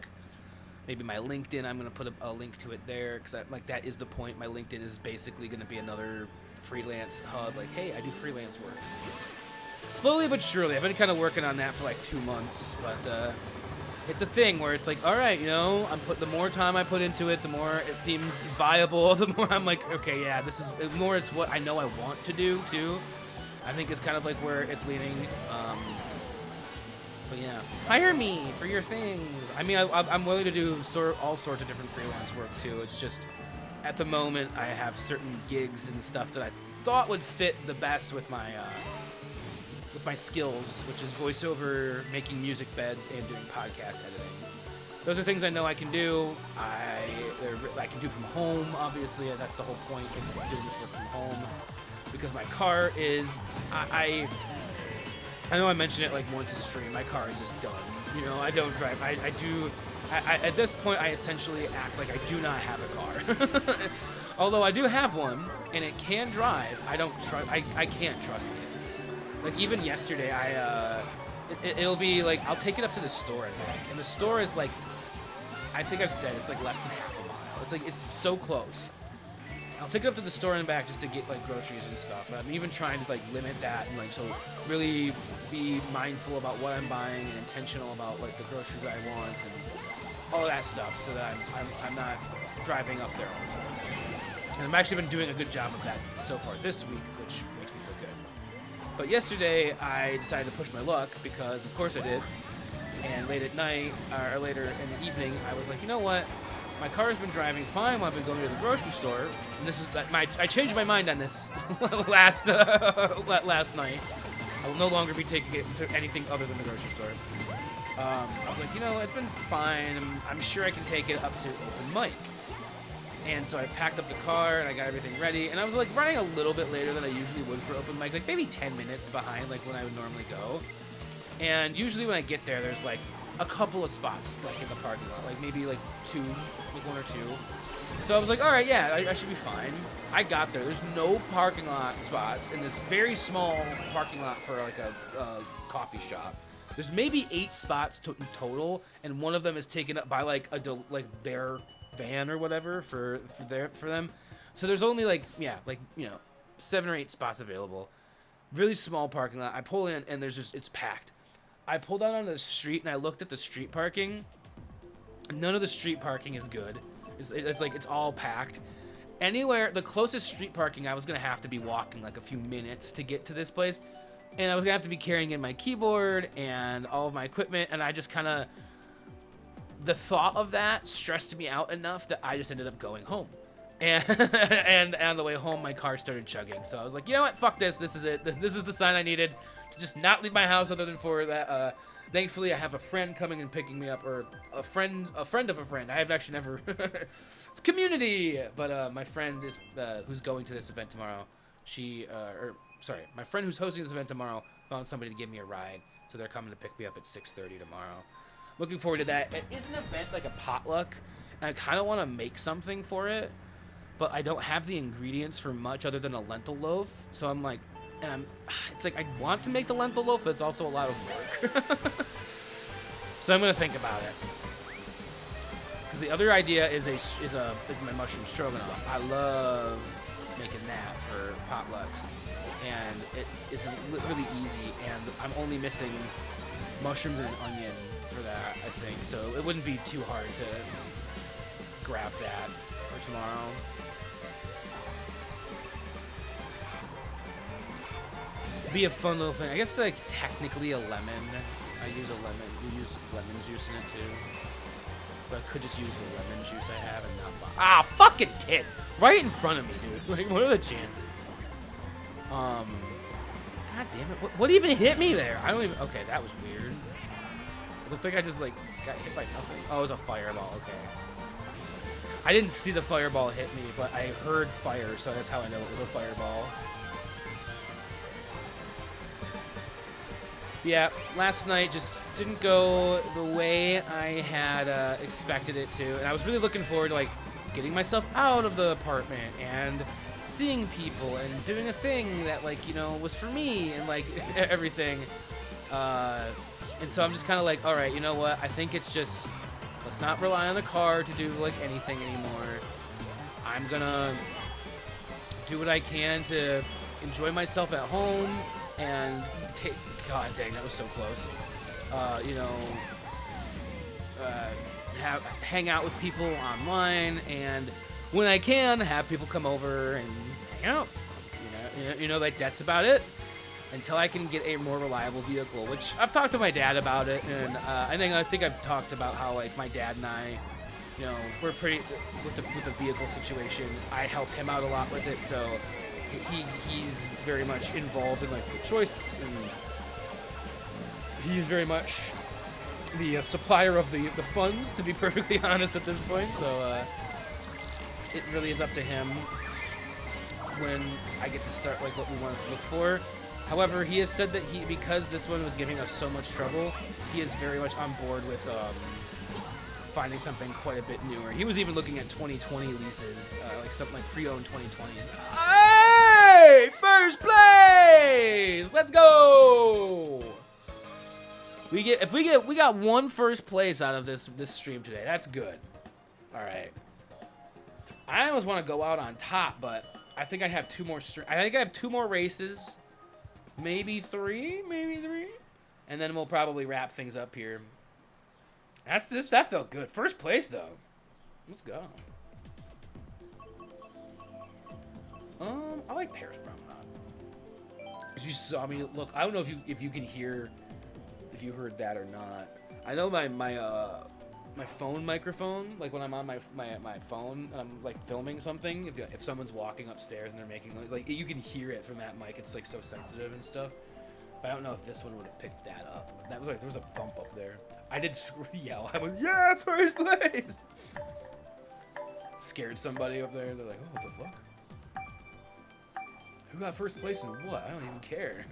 maybe my LinkedIn. I'm gonna put a link to it there, because like that is the point. My LinkedIn is basically gonna be another freelance hub. Like, hey, I do freelance work. Slowly but surely, I've been kind of working on that for like 2 months, but it's a thing where it's like, all right, you know, the more time I put into it, the more it seems viable. The more I'm like, okay, yeah, this is more. It's what I know I want to do too. I think it's kind of like where it's leaning. But yeah, hire me for your things. I mean, I'm willing to do all sorts of different freelance work too. It's just at the moment I have certain gigs and stuff that I thought would fit the best with my skills, which is voiceover, making music beds, and doing podcast editing. Those are things I know I can do. I can do from home, obviously. That's the whole point of doing this work from home. Because my car is, I know I mentioned it like once a stream. My car is just done. You know, I don't drive. At this point, I essentially act like I do not have a car. Although I do have one, and it can drive. I can't trust it. Like, even yesterday, it'll be like, I'll take it up to the store and back. And the store is like, I think I've said it's like less than half a mile. It's like, it's so close. I'll take it up to the store and back just to get like groceries and stuff. I'm even trying to like limit that and like, so really be mindful about what I'm buying and intentional about like the groceries I want and all that stuff, so that I'm not driving up there all the time. And I've actually been doing a good job of that so far this week, which makes me feel good. But yesterday, I decided to push my luck, because of course I did. And late at night, or later in the evening, I was like, you know what? My car has been driving fine while I've been going to the grocery store. And this is I changed my mind on this last night. I will no longer be taking it to anything other than the grocery store. I was like, you know, it's been fine. I'm sure I can take it up to open mic. And so I packed up the car and I got everything ready. And I was like running a little bit later than I usually would for open mic, like maybe 10 minutes behind like when I would normally go. And usually when I get there, there's like a couple of spots like in the parking lot, like maybe like one or two. So I was like, all right, yeah, I should be fine. I got there. There's no parking lot spots in this very small parking lot for like a coffee shop. There's maybe 8 spots in total, and one of them is taken up by like their van or whatever for them. So there's only like 7 or 8 spots available. Really small parking lot. I pull in and it's packed. I pulled out onto the street and I looked at the street parking. None of the street parking is good. It's like it's all packed. Anywhere, the closest street parking, I was gonna have to be walking like a few minutes to get to this place, and I was gonna have to be carrying in my keyboard and all of my equipment, and I just kind of, the thought of that stressed me out enough that I just ended up going home. And on the way home, my car started chugging. So I was like, you know what? Fuck this. This is it. This is the sign I needed to just not leave my house, other than for that. Thankfully, I have a friend coming and picking me up, or a friend of a friend. I have actually never. It's community. But my friend is who's going to this event tomorrow. My friend who's hosting this event tomorrow found somebody to give me a ride. So they're coming to pick me up at 6:30 tomorrow. Looking forward to that. It is an event like a potluck, and I kind of want to make something for it. But I don't have the ingredients for much other than a lentil loaf. So I'm like, it's like I want to make the lentil loaf, but it's also a lot of work. So I'm gonna think about it. Because the other idea is my mushroom stroganoff. I love making that for potlucks, and it is really easy. And I'm only missing mushrooms and an onion for that, I think. So it wouldn't be too hard to grab that for tomorrow. Be a fun little thing. I guess like technically a lemon. I use a lemon. We use lemon juice in it too. But I could just use the lemon juice I have and not fucking tits! Right in front of me, dude. Like, what are the chances? God damn it. What even hit me there? I don't even. Okay, that was weird. It looked like I just like got hit by nothing. Oh, it was a fireball. Okay. I didn't see the fireball hit me, but I heard fire, so that's how I know it was a fireball. Yeah, last night just didn't go the way I had expected it to, and I was really looking forward to like getting myself out of the apartment and seeing people and doing a thing that like, you know, was for me and like everything. And so I'm just kind of like, all right, you know what? I think it's just, let's not rely on the car to do like anything anymore. I'm gonna do what I can to enjoy myself at home and take. God dang, that was so close. You know, hang out with people online, and when I can, have people come over and hang out. You know, like that's about it. Until I can get a more reliable vehicle, which I've talked to my dad about it, and I think I've talked about how like my dad and I, you know, we're pretty with the vehicle situation. I help him out a lot with it, so he's very much involved in like the choice, and he's very much the supplier of the funds, to be perfectly honest at this point. So it really is up to him when I get to start like what we want to look for. However, he has said that because this one was giving us so much trouble, he is very much on board with finding something quite a bit newer. He was even looking at 2020 leases, like something like pre-owned 2020s. Hey! First place! Let's go! We got one first place out of this stream today. That's good. All right. I always want to go out on top, but I think I have two more. I think I have two more races. Maybe three, and then we'll probably wrap things up here. That felt good. First place though. Let's go. I like Paris Promenade. As you saw me look, I don't know if you can hear, if you heard that or not. I know my phone microphone, like when I'm on my phone and I'm like filming something, if someone's walking upstairs and they're making noise, like you can hear it from that mic. It's like so sensitive and stuff. But I don't know if this one would have picked that up. That was like, there was a thump up there. I did yell. I was, yeah, first place. Scared somebody up there. They're like, oh, what the fuck? Who got first place and what? I don't even care.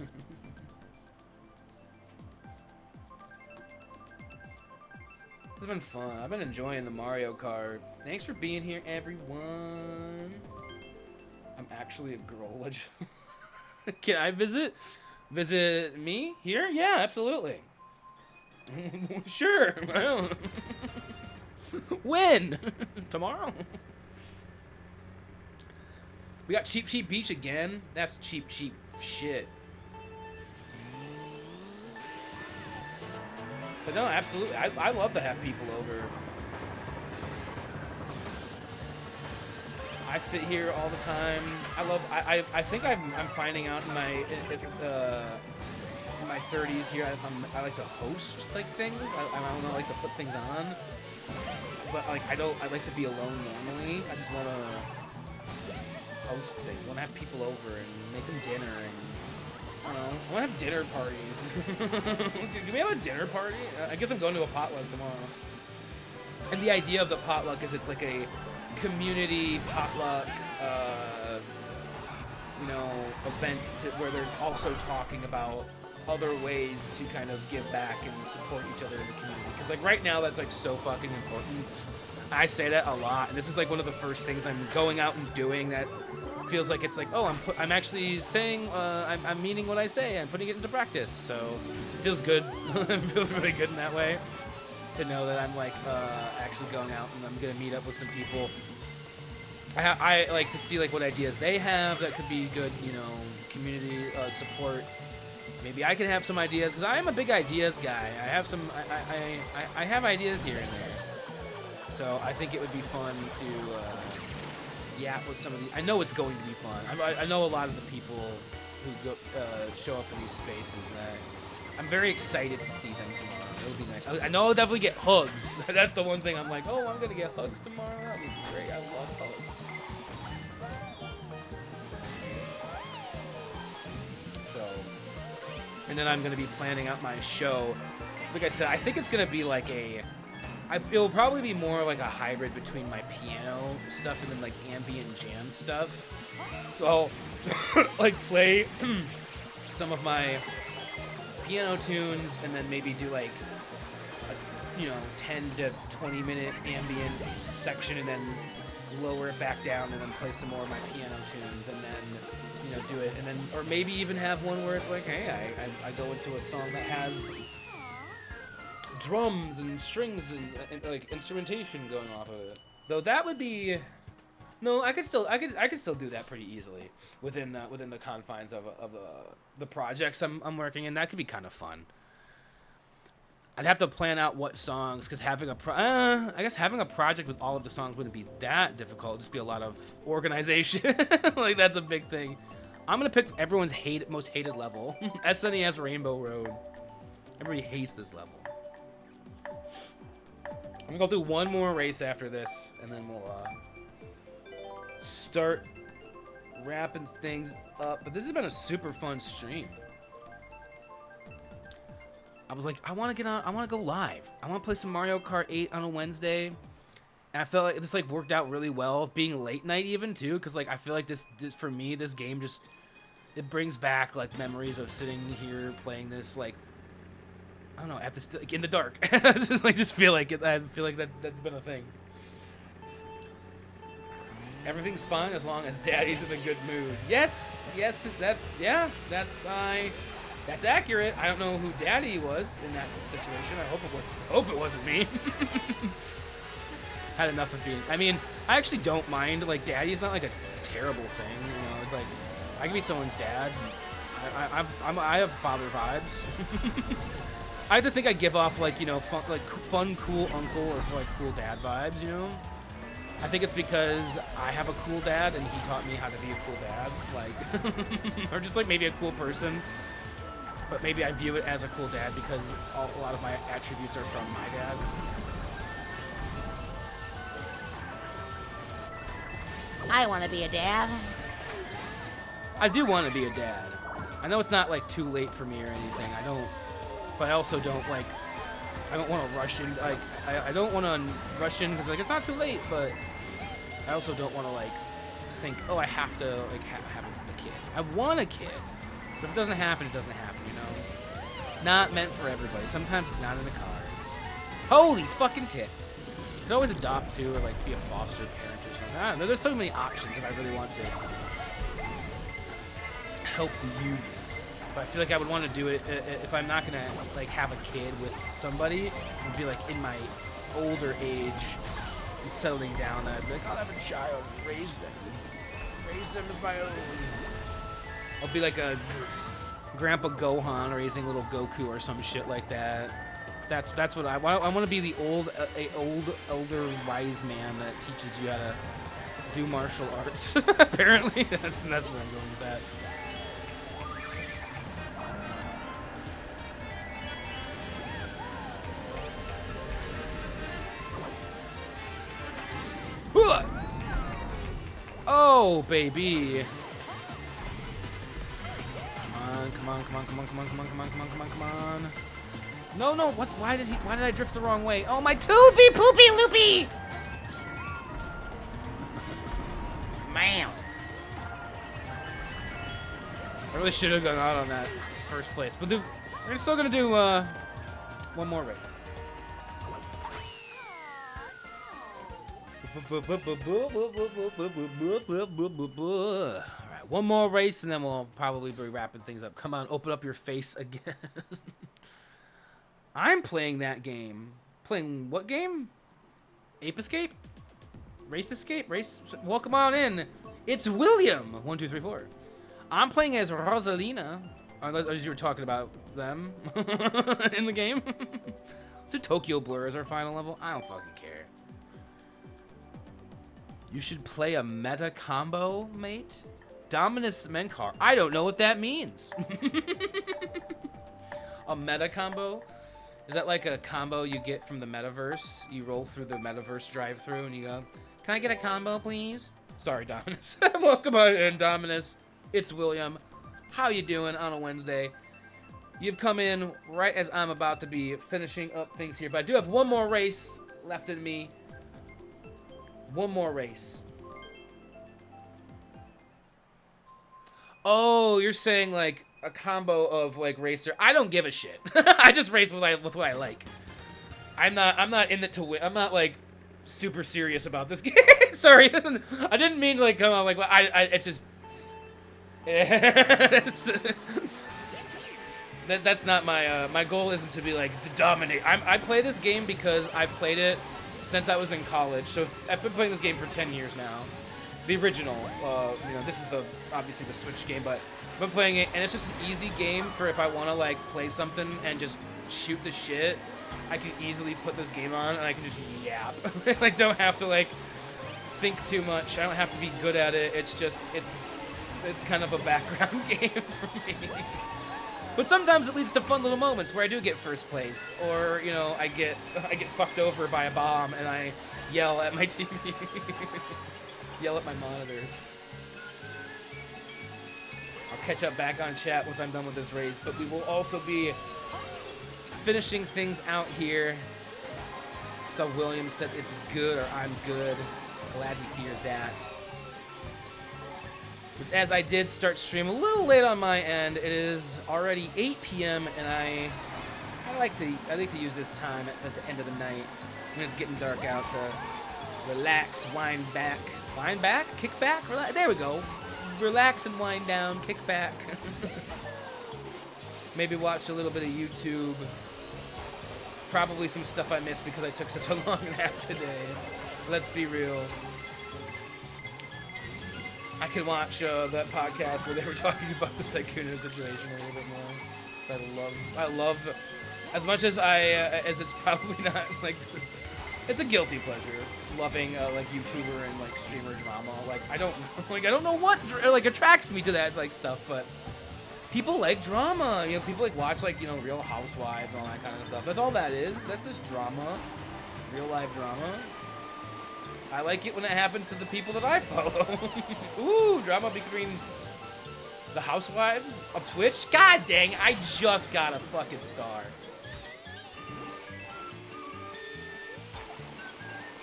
It's been fun. I've been enjoying the Mario Kart. Thanks for being here, everyone. I'm actually a girl. Can I visit? Visit me here? Yeah, absolutely. Sure. I don't. When? Tomorrow? We got Cheap Cheap Beach again. That's cheap shit. But no, absolutely. I love to have people over. I sit here all the time. I think I'm finding out in my 30s here. I like to host like things. I don't know, I like to put things on. But like I like to be alone normally. I just want to host things. I want to have people over and make them dinner and. I don't know. I want to have dinner parties. Do we have a dinner party? I guess I'm going to a potluck tomorrow. And the idea of the potluck is it's like a community potluck, event where they're also talking about other ways to kind of give back and support each other in the community. Because like right now, that's like so fucking important. I say that a lot, and this is like one of the first things I'm going out and doing that feels like it's like, oh, I'm actually saying, I'm meaning what I say. I'm putting it into practice. So it feels good. It feels really good in that way to know that I'm like actually going out and I'm gonna meet up with some people. I like to see like what ideas they have that could be good, community support. Maybe I can have some ideas because I am a big ideas guy. I have some, I have ideas here and there. So I think it would be fun to yap with some of the. I know it's going to be fun. I know a lot of the people who go, show up in these spaces. I'm very excited to see them tomorrow. It'll be nice. I know I'll definitely get hugs. That's the one thing I'm like, oh, I'm gonna get hugs tomorrow. That'd be great. I love hugs. So, and then I'm gonna be planning out my show. Like I said, I think it's gonna be like it'll probably be more like a hybrid between my piano stuff and then like ambient jam stuff. So, like play some of my piano tunes and then maybe do like a 10 to 20 minute ambient section and then lower it back down and then play some more of my piano tunes and then do it and then or maybe even have one where it's like, hey, I go into a song that has drums and strings and like instrumentation going off of it. Though that would be No, I could still do that pretty easily within the confines of the projects I'm working in. That could be kind of fun. I'd have to plan out what songs, because having I guess having a project with all of the songs wouldn't be that difficult. It'd just be a lot of organization. Like, that's a big thing. I'm gonna pick everyone's most hated level. SNES Rainbow Road. Everybody hates this level. I'm gonna go through one more race after this, and then we'll start wrapping things up. But this has been a super fun stream. I was like, I want to get on. I want to go live. I want to play some Mario Kart 8 on a Wednesday. And I felt like this like worked out really well, being late night even too, because like I feel like this for me, this game just it brings back like memories of sitting here playing this like I don't know at this like in the dark. just feel like it. I feel like that's been a thing. Everything's fine as long as Daddy's in a good mood. Yes, that's accurate. I don't know who Daddy was in that situation. I hope it wasn't me. Had enough of being. I mean, I actually don't mind. Like, Daddy's not like a terrible thing. You know, it's like I can be someone's dad. I have father vibes. I like to think I give off like fun, cool uncle or like cool dad vibes. You know. I think it's because I have a cool dad and he taught me how to be a cool dad, like, or just like maybe a cool person. But maybe I view it as a cool dad because a lot of my attributes are from my dad. I want to be a dad. I do want to be a dad. I know it's not like too late for me or anything. But I also don't like. I don't want to rush in. Like I don't want to rush in because like it's not too late. But I also don't want to like think, oh, I have to like have a kid. I want a kid, but if it doesn't happen, it doesn't happen. You know, it's not meant for everybody. Sometimes it's not in the cards. Holy fucking tits! You could always adopt too, or like be a foster parent or something. I don't know. There's so many options if I really want to help the youth. But I feel like I would want to do it if I'm not gonna like have a kid with somebody. It would be like in my older age, and settling down. I'd be like, I'll have a child, raise them as my own. I'll be like a Grandpa Gohan raising little Goku or some shit like that. That's what I want. I want to be the older wise man that teaches you how to do martial arts. Apparently, that's where I'm going with that. Oh, baby. Come on. No, what? Why did I drift the wrong way? Oh, my Poopy, poopy, loopy. man. I really should have gone out on that first place. But we're still going to do one more race. Alright, one more race and then we'll probably be wrapping things up. Come on, open up your face again. I'm playing that game. Playing what game? Ape Escape? Race Escape? Well, come on in. It's William. 1, 2, 3, 4. I'm playing as Rosalina. As you were talking about them in the game. So Tokyo Blur is our final level. I don't fucking care. You should play a meta combo, mate. Dominus Menkar. I don't know what that means. A meta combo? Is that like a combo you get from the metaverse? You roll through the metaverse drive-thru and you go, can I get a combo, please? Sorry, Dominus. Welcome on in, Dominus. It's William. How you doing on a Wednesday? You've come in right as I'm about to be finishing up things here, but I do have one more race left in me. One more race. Oh, you're saying like a combo of like racer. I don't give a shit. I just race with what I like. I'm not in it to win. I'm not like super serious about this game. Sorry, I didn't mean to like come on like it's just. That's not my my goal. Isn't to be like to dominate. I play this game because I've played it since I was in college. So I've been playing this game for 10 years now. the original. This is obviously the Switch game, but I've been playing it, and it's just an easy game for if I want to like play something and just shoot the shit. I can easily put this game on, and I can just yap. Like, don't have to like think too much. I don't have to be good at it. It's just it's kind of a background game for me. But sometimes it leads to fun little moments where I do get first place, or I get fucked over by a bomb and I yell at my TV, yell at my monitor. I'll catch up back on chat once I'm done with this race, but we will also be finishing things out here. So William said it's good, or I'm good. Glad to hear that. As I did start stream a little late on my end, it is already 8 p.m. and I like to use this time at the end of the night when it's getting dark out to relax, wind back, kick back, relax. There we go. Relax and wind down, kick back. Maybe watch a little bit of YouTube. Probably some stuff I missed because I took such a long nap today. Let's be real. I could watch that podcast where they were talking about the Sykkuno situation a little bit more. I love, as much as as it's probably not like, it's a guilty pleasure loving like YouTuber and like streamer drama. Like I don't know what like attracts me to that like stuff, but people like drama. People like watch like Real Housewives and all that kind of stuff. That's all that is. That's just drama, real life drama. I like it when it happens to the people that I follow. Ooh, drama between the housewives of Twitch. God dang, I just got a fucking star.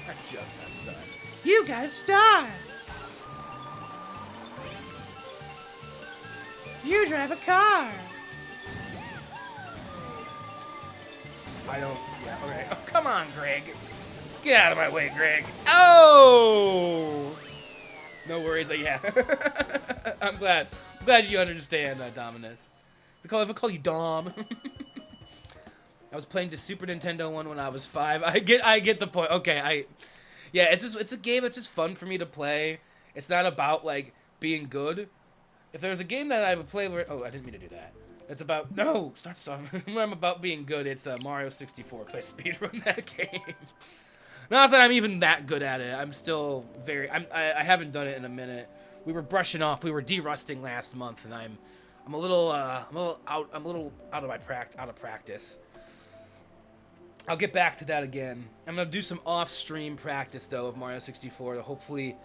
I just got a star. You got a star. You drive a car. Yeah, okay. Oh, come on, Greg. Get out of my way, Greg. Oh! No worries. Yeah. I'm glad you understand, Dominus. If I call you Dom. I was playing the Super Nintendo one when I was 5. I get the point. Okay, yeah, it's a game that's just fun for me to play. It's not about like being good. If there's a game that I would play where I didn't mean to do that. It's about start song. When I'm about being good, it's Mario 64 because I speedrun that game. Not that I'm even that good at it. I'm still I haven't done it in a minute. We were brushing off. We were derusting last month, and I'm a little out of practice. I'll get back to that again. I'm gonna do some off-stream practice though of Mario 64 to hopefully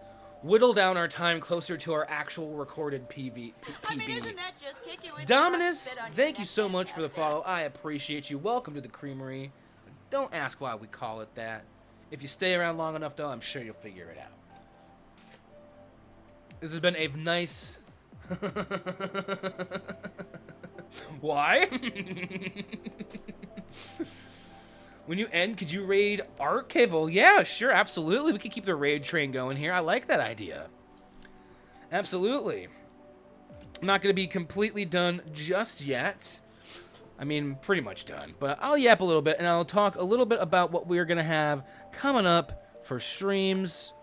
whittle down our time closer to our actual recorded PB. I mean, isn't that just kick you in Dominus, the thank you so much for the follow. I appreciate you. Welcome to the Creamery. Don't ask why we call it that. If you stay around long enough, though, I'm sure you'll figure it out. This has been a nice... Why? When you end, could you raid Archival? Yeah, sure, absolutely. We could keep the raid train going here. I like that idea. Absolutely. I'm not going to be completely done just yet. I mean, pretty much done. But I'll yap a little bit, and I'll talk a little bit about what we're going to have coming up for streams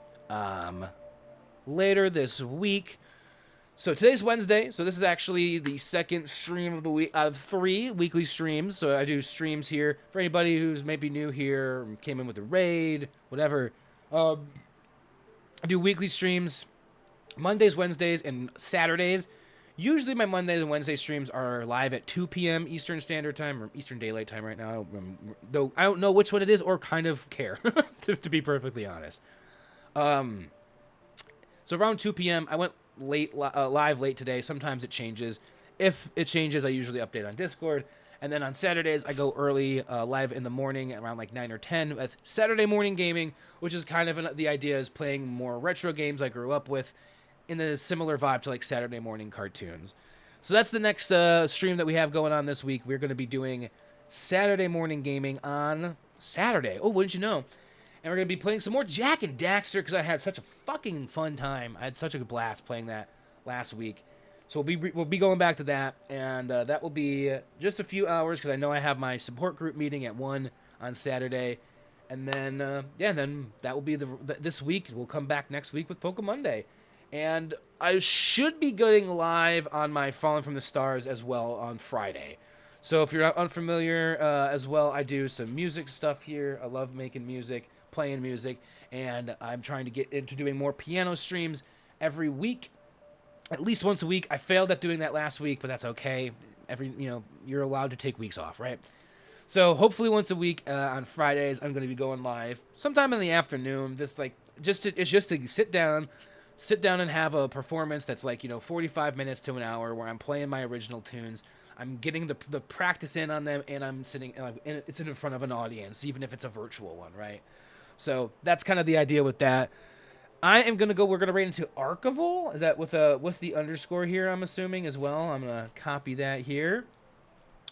later this week. So today's Wednesday, so this is actually the second stream of the week out of 3 weekly streams. So I do streams here for anybody who's maybe new here, came in with a raid, whatever. I do weekly streams Mondays, Wednesdays, and Saturdays. Usually my Mondays and Wednesday streams are live at 2 p.m. Eastern Standard Time, or Eastern Daylight Time right now. Though I don't know which one it is or kind of care, to be perfectly honest. So around 2 p.m. I went live late today. Sometimes it changes. If it changes, I usually update on Discord. And then on Saturdays, I go early, live in the morning, around like 9 or 10, with Saturday morning gaming, which is kind of the idea is playing more retro games I grew up with, in a similar vibe to like Saturday morning cartoons. So that's the next stream that we have going on this week. We're going to be doing Saturday morning gaming on Saturday. Oh, wouldn't you know? And we're going to be playing some more Jak and Daxter because I had such a fucking fun time. I had such a blast playing that last week. So we'll be going back to that, and that will be just a few hours because I know I have my support group meeting at 1 on Saturday. And then, then that will be this week. We'll come back next week with Poke Monday. And I should be going live on my Falling from the Stars as well on Friday. So if you're unfamiliar as well, I do some music stuff here. I love making music, playing music, and I'm trying to get into doing more piano streams every week, at least once a week. I failed at doing that last week, but that's okay. You're allowed to take weeks off, right? So hopefully once a week on Fridays, I'm going to be going live sometime in the afternoon. It's just to sit down and have a performance that's 45 minutes to an hour where I'm playing my original tunes. I'm getting the practice in on them, and I'm sitting, and it's in front of an audience, even if it's a virtual one, right? So that's kind of the idea with that. We're gonna rate into Archival. Is that with the underscore here? I'm assuming as well. I'm gonna copy that here.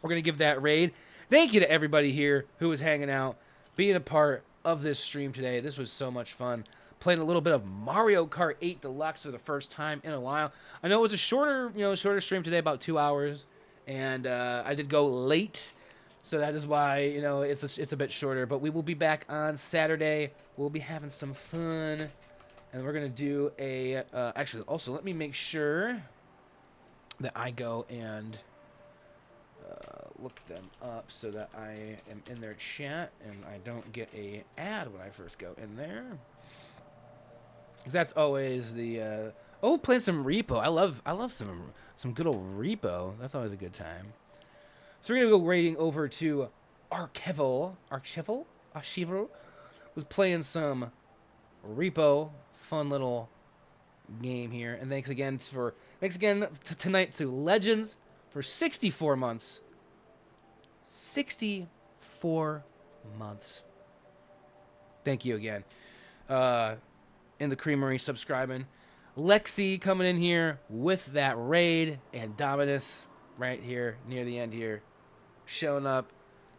We're gonna give that raid. Thank you to everybody here who was hanging out, being a part of this stream today. This was so much fun. Playing a little bit of Mario Kart 8 Deluxe for the first time in a while. I know it was a shorter stream today, about 2 hours. And I did go late, so that is why it's a bit shorter. But we will be back on Saturday. We'll be having some fun, and we're gonna do a. Actually, also let me make sure that I go and look them up so that I am in their chat and I don't get a ad when I first go in there. 'Cause that's always the. Playing some repo. I love some good old repo. That's always a good time. So we're gonna go raiding over to Archival. Was playing some repo. Fun little game here. And thanks again tonight to Legends for 64 months. 64 months. Thank you again. In the Creamery subscribing. Lexi coming in here with that raid, and Dominus right here near the end here showing up,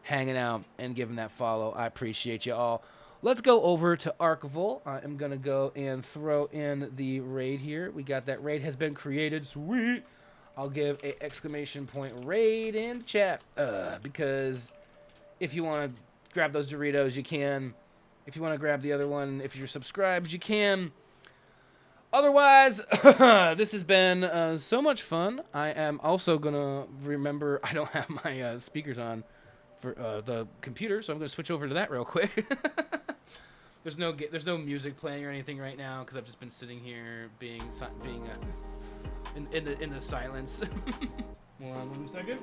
hanging out, and giving that follow. I appreciate you all. Let's go over to Archival. I am going to go and throw in the raid here. We got that raid has been created. Sweet. I'll give a exclamation point raid in the chat because if you want to grab those Doritos, you can. If you want to grab the other one, if you're subscribed, you can. Otherwise, this has been so much fun. I am also going to remember I don't have my speakers on for the computer, so I'm going to switch over to that real quick. There's no music playing or anything right now because I've just been sitting here being in the silence. Hold on 1 second.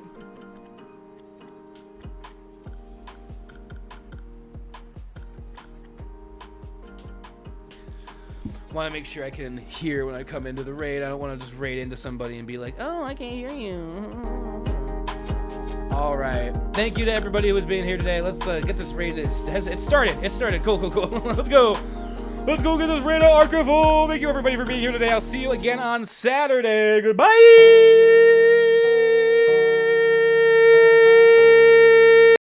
Want to make sure I can hear when I come into the raid. I don't want to just raid into somebody and be like, oh, I can't hear you. All right. Thank you to everybody who was being here today. Let's get this raid. It started. Cool. Let's go. Let's go get this raid Archival. Thank you, everybody, for being here today. I'll see you again on Saturday. Goodbye.